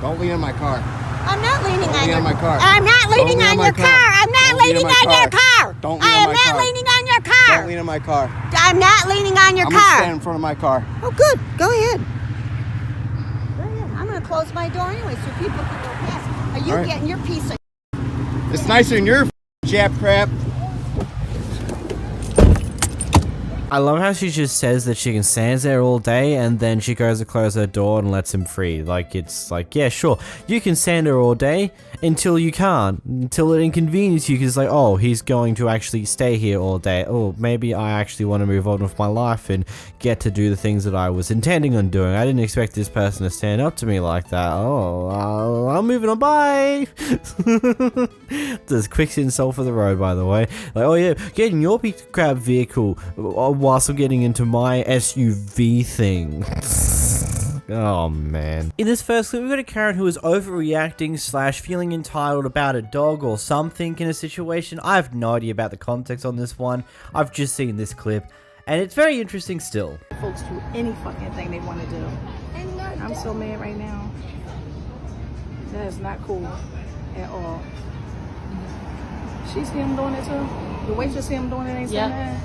Don't lean on my car. I'm not leaning Don't lean on my car. I'm not leaning on your car. I'm not leaning on your car. Don't I lean on am my not car. leaning on your car. Don't lean on my car. I'm not leaning on your I'm car. gonna stand in front of my car. Oh, good. Go ahead. I'm going to close my door anyway so people can go past. Are you All right. getting your piece of... It's nicer than your jab crap. I love how she just says that she can stand there all day and then she goes to close her door and lets him free. Like, it's like, yeah, sure, you can stand there all day until you can't. Until it inconveniences you because it's like, oh, he's going to actually stay here all day. Oh, maybe I actually want to move on with my life and get to do the things that I was intending on doing. I didn't expect this person to stand up to me like that. Oh, I'm moving on, bye! There's quick insult for the road, by the way. Like, oh yeah, get in your piece of crap vehicle whilst I'm getting into my SUV thing. Oh man. In this first clip, we've got a Karen who is overreacting / feeling entitled about a dog or something in a situation. I have no idea about the context on this one. I've just seen this clip and it's very interesting still. Folks do any fucking thing they want to do. I'm so mad right now. That is not cool at all. She see him doing it too? The waitress see him doing it ain't so mad?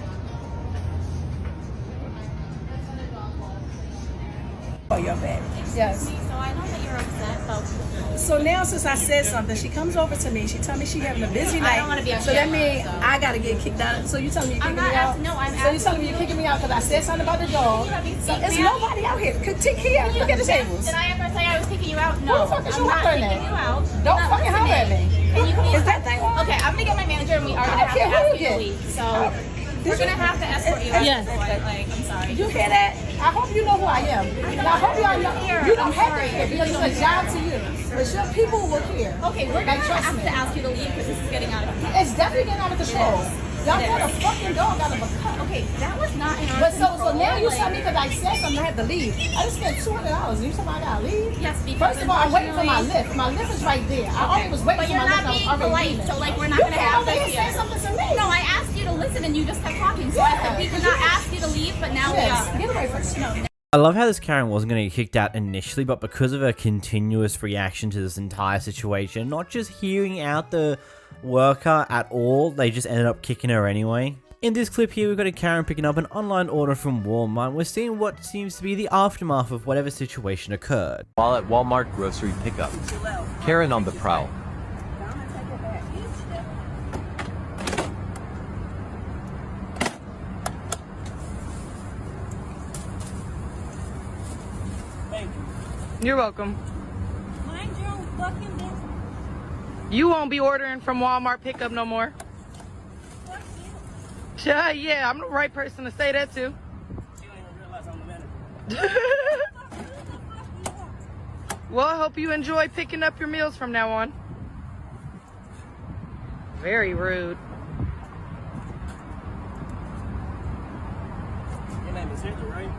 Oh, you're bad. Yes. So I know that you're upset, So now since I said something, she comes over to me. She tell me she having a busy night. I don't want to be upset. So that means I got to get kicked out. So you telling me you're kicking me out? No, I'm So you telling me you're kicking me out because I said something about the dog? So there's nobody out here. Take care. Look at the tables. Did I ever say I was kicking you out? No. Who the fuck is I'm you not hollering kicking at? you out. Don't fucking holler at me. And you Is that thing on? Okay, I'm gonna get my manager and we are gonna have to ask you to leave. So we're gonna have to escort you out. Yes. Like, I'm sorry. You hear that? I hope you know who I am. And I hope y'all know. You don't have to hear because it's a job to you. But your people will hear. Okay, we're gonna trust have me. to ask you to leave because this is getting out of control. It's definitely getting out of control. Y'all put a fucking dog out of a cup. Okay, that was not in our But so control. now you Like- tell me because I said something I had to leave. I just spent $200. You tell me I gotta leave? Yes, because First of all, I'm waiting for my unfortunately- lift. My lift is right there. I already was waiting But for you're my not lift. being I was already polite, leaving. so like we're not You gonna came have over this here and here. said something to me. No, I asked you to listen and you just kept talking. So I said we did not ask you to leave, but now Yes, we get are. away from me. No. I love how this Karen wasn't going to get kicked out initially, but because of her continuous reaction to this entire situation, not just hearing out the worker at all, they just ended up kicking her anyway. In this clip here, we've got a Karen picking up an online order from Walmart. We're seeing what seems to be the aftermath of whatever situation occurred. While at Walmart grocery pickup, Karen on the prowl. You're welcome. Mind your own fucking business. You won't be ordering from Walmart pickup no more. Yeah, I'm the right person to say that to. Well, I hope you enjoy picking up your meals from now on. Very rude. safety, right?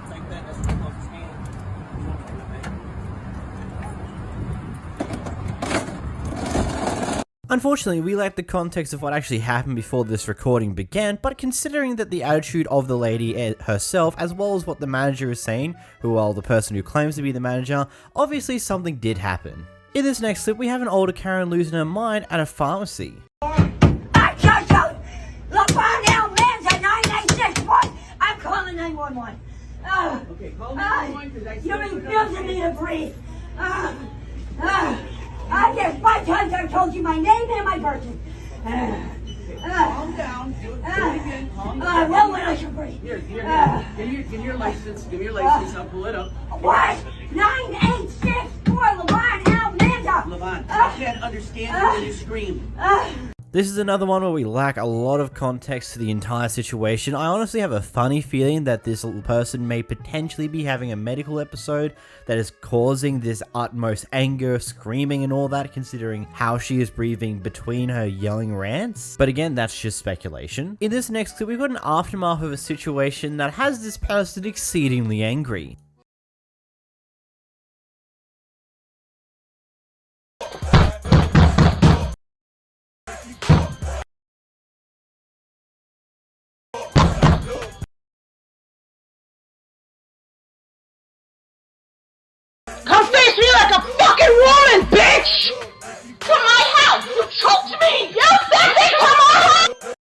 Take that. That's the closest hand. Unfortunately, we lack the context of what actually happened before this recording began, but considering that the attitude of the lady herself, as well as what the manager is saying, the person who claims to be the manager, obviously something did happen. In this next clip, we have an older Karen losing her mind at a pharmacy. I'm calling 911. Okay, call 911 because I You're refusing me to breathe. I guess 5 times I've told you my name and my birthday. Calm down. Do it again. Calm down. Well, when I can breathe. Here. Give me your license. Give me your license. I'll pull it up. What? 9864 Levon Almanda. Levon, I can't understand you when you scream. This is another one where we lack a lot of context to the entire situation. I honestly have a funny feeling that this person may potentially be having a medical episode that is causing this utmost anger, screaming and all that, considering how she is breathing between her yelling rants. But again, that's just speculation. In this next clip, we've got an aftermath of a situation that has this person exceedingly angry. Come face me like a fucking woman, bitch! To my house! You choked me! You sent me to my house!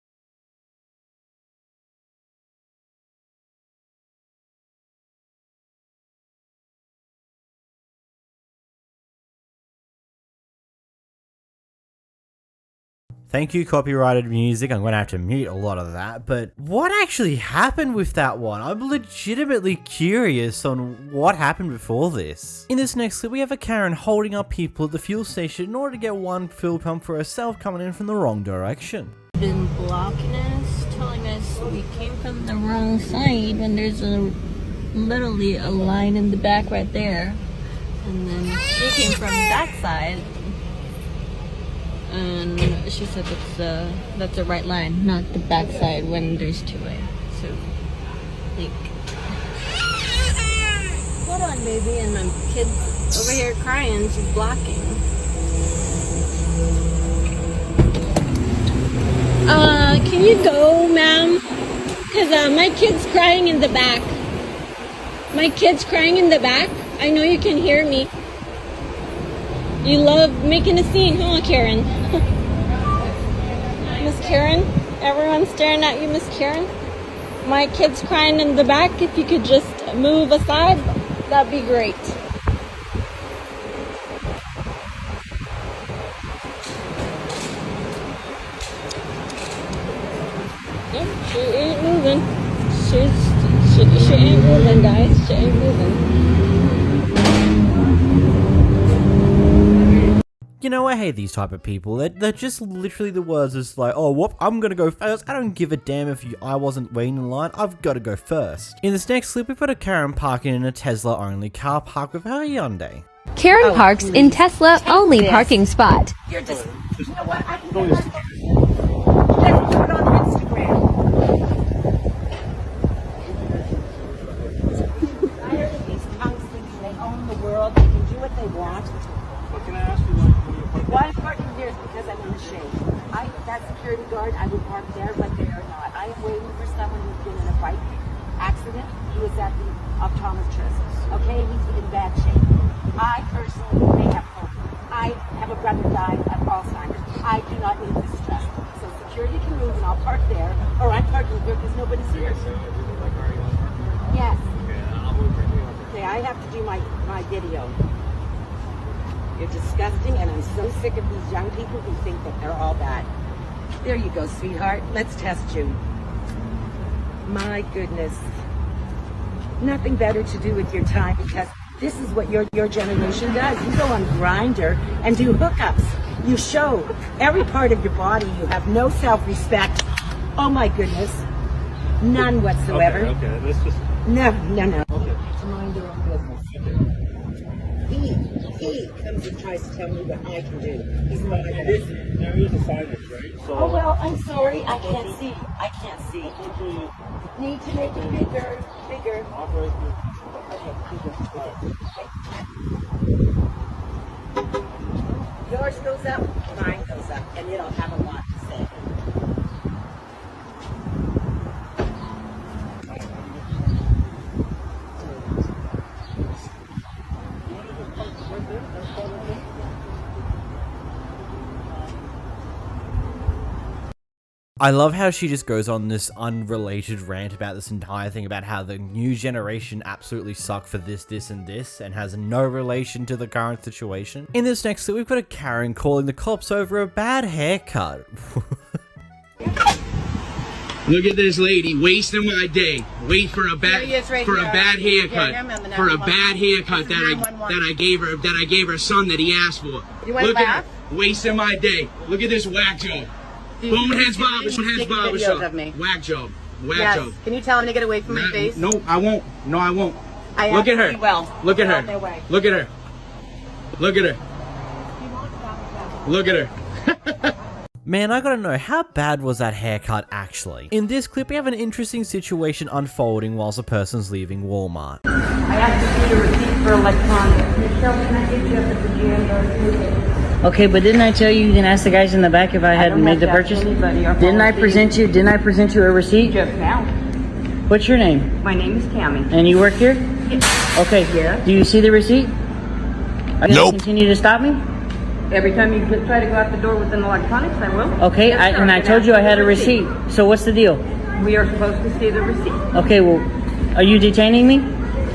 Thank you, copyrighted music. I'm gonna have to mute a lot of that, but what actually happened with that one? I'm legitimately curious on what happened before this. In this next clip, we have a Karen holding up people at the fuel station in order to get one fuel pump for herself coming in from the wrong direction. Been blocking us, telling us we came from the wrong side when there's literally a line in the back right there. And then she came from that side. And she said that's the right line, not the back side when there's two-way. So, like, hold on, baby. And my kid's over here crying. She's blocking. Can you go, ma'am? Because my kid's crying in the back. My kid's crying in the back. I know you can hear me. You love making a scene, huh, Karen? Miss Karen? Everyone's staring at you, Miss Karen? My kid's crying in the back. If you could just move aside, that'd be great. Yep, she ain't moving. She ain't moving, guys. She ain't moving. You know, I hate these type of people. They're just literally the words is like, oh, whoop, I'm gonna go first. I don't give a damn if I wasn't waiting in line. I've got to go first. In this next clip, we put a Karen parking in a Tesla-only car park with her Hyundai. Karen parks in Tesla-only parking spot. You're just, you know what? I can do it. Let's do it on Instagram. These punks think they own the world. They can do what they want. What can I ask you? Why I'm parking here is because I'm in the shade. That security guard, I would park there, but they are not. I am waiting for someone who's been in a bike accident. He was at the optometrist. Okay, he's in bad shape. I personally may have hope. I have a brother died of Alzheimer's. I do not need this stress. So security can move and I'll park there, or I'm parking here because nobody's here. Yes. Okay, I have to do my video. You're disgusting, and I'm so sick of these young people who think that they're all bad. There you go, sweetheart. Let's test you. My goodness. Nothing better to do with your time, because this is what your generation does. You go on Grindr and do hookups. You show every part of your body. You have no self-respect. Oh my goodness. None whatsoever. Okay, let's just... No. Okay. To mind your own business. he comes and tries to tell me what I can do. He's not my There is a signage, right? So, Oh, well, I'm sorry. I can't see. I can't see. Need to make it bigger. Bigger. Okay, bigger. Yours goes up, mine goes up, and it'll have a lot to say. I love how she just goes on this unrelated rant about this entire thing about how the new generation absolutely suck for this, this, and this, and has no relation to the current situation. In this next clip, we've got a Karen calling the cops over a bad haircut. Look at this lady wasting my day. Wait for a bad haircut. For a bad haircut that I gave her son that he asked for. Look at her wasting my day. Look at this whack job. Boneheads barbershop. Whack job. Whack job. Can you tell him to get away from my face? No, I won't. No, I won't. Look at her. Look at her. Look at her. Look at her. Look at her. Man, I gotta know, how bad was that haircut actually? In this clip, we have an interesting situation unfolding whilst a person's leaving Walmart. I have to see the receipt for electronics. Michelle, can I get you up at the GM? Okay, but didn't I tell you can ask the guys in the back if I hadn't made the purchase? Didn't I present you a receipt? Just now. What's your name? My name is Tammy. And you work here? Yes. Okay. Yeah. Do you see the receipt? Are you gonna continue to stop me? Every time you try to go out the door with an electronics, I will. Okay, Yes, sir. I told you I had a receipt. So what's the deal? We are supposed to see the receipt. Okay, well, are you detaining me?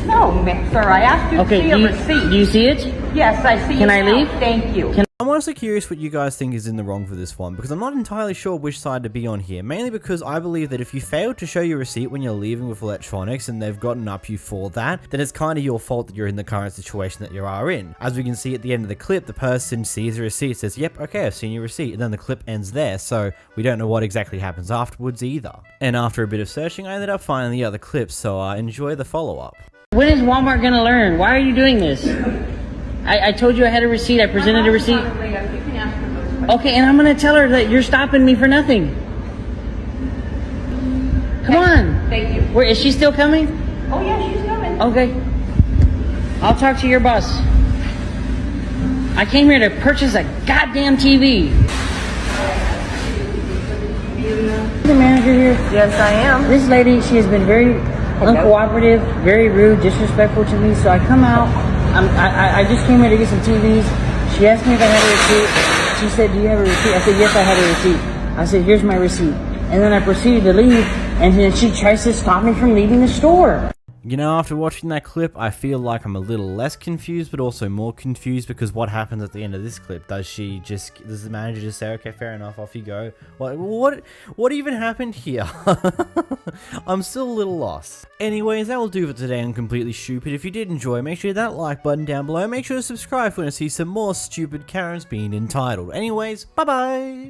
No, sir, I asked you to see a receipt. Do you see it? Yes, I see it. Can I now. leave? Thank you. I'm honestly curious what you guys think is in the wrong for this one, because I'm not entirely sure which side to be on here, mainly because I believe that if you failed to show your receipt when you're leaving with electronics and they've gotten up you for that, then it's kind of your fault that you're in the current situation that you are in. As we can see at the end of the clip, the person sees the receipt, says, yep, okay, I've seen your receipt, and then the clip ends there, so we don't know what exactly happens afterwards either. And after a bit of searching, I ended up finding the other clips, so enjoy the follow-up. When is Walmart gonna learn? Why are you doing this? I told you I had a receipt. I presented a receipt. Okay, and I'm gonna tell her that you're stopping me for nothing. Come on. Thank you. Where is she still coming? Oh yeah, she's coming. Okay. I'll talk to your boss. I came here to purchase a goddamn TV. The manager here? Yes, I am. This lady, she has been very uncooperative, very rude, disrespectful to me. So I come out. I just came here to get some TVs. She asked me if I had a receipt. She said, do you have a receipt? I said, yes, I had a receipt. I said, here's my receipt. And then I proceeded to leave, and then she tries to stop me from leaving the store. You know, after watching that clip, I feel like I'm a little less confused, but also more confused, because what happens at the end of this clip? Does the manager just say, okay, fair enough, off you go? What even happened here? I'm still a little lost. Anyways, that will do for today on Completely Stupid. If you did enjoy, make sure to hit that like button down below. Make sure to subscribe if you want to see some more stupid Karens being entitled. Anyways, bye-bye!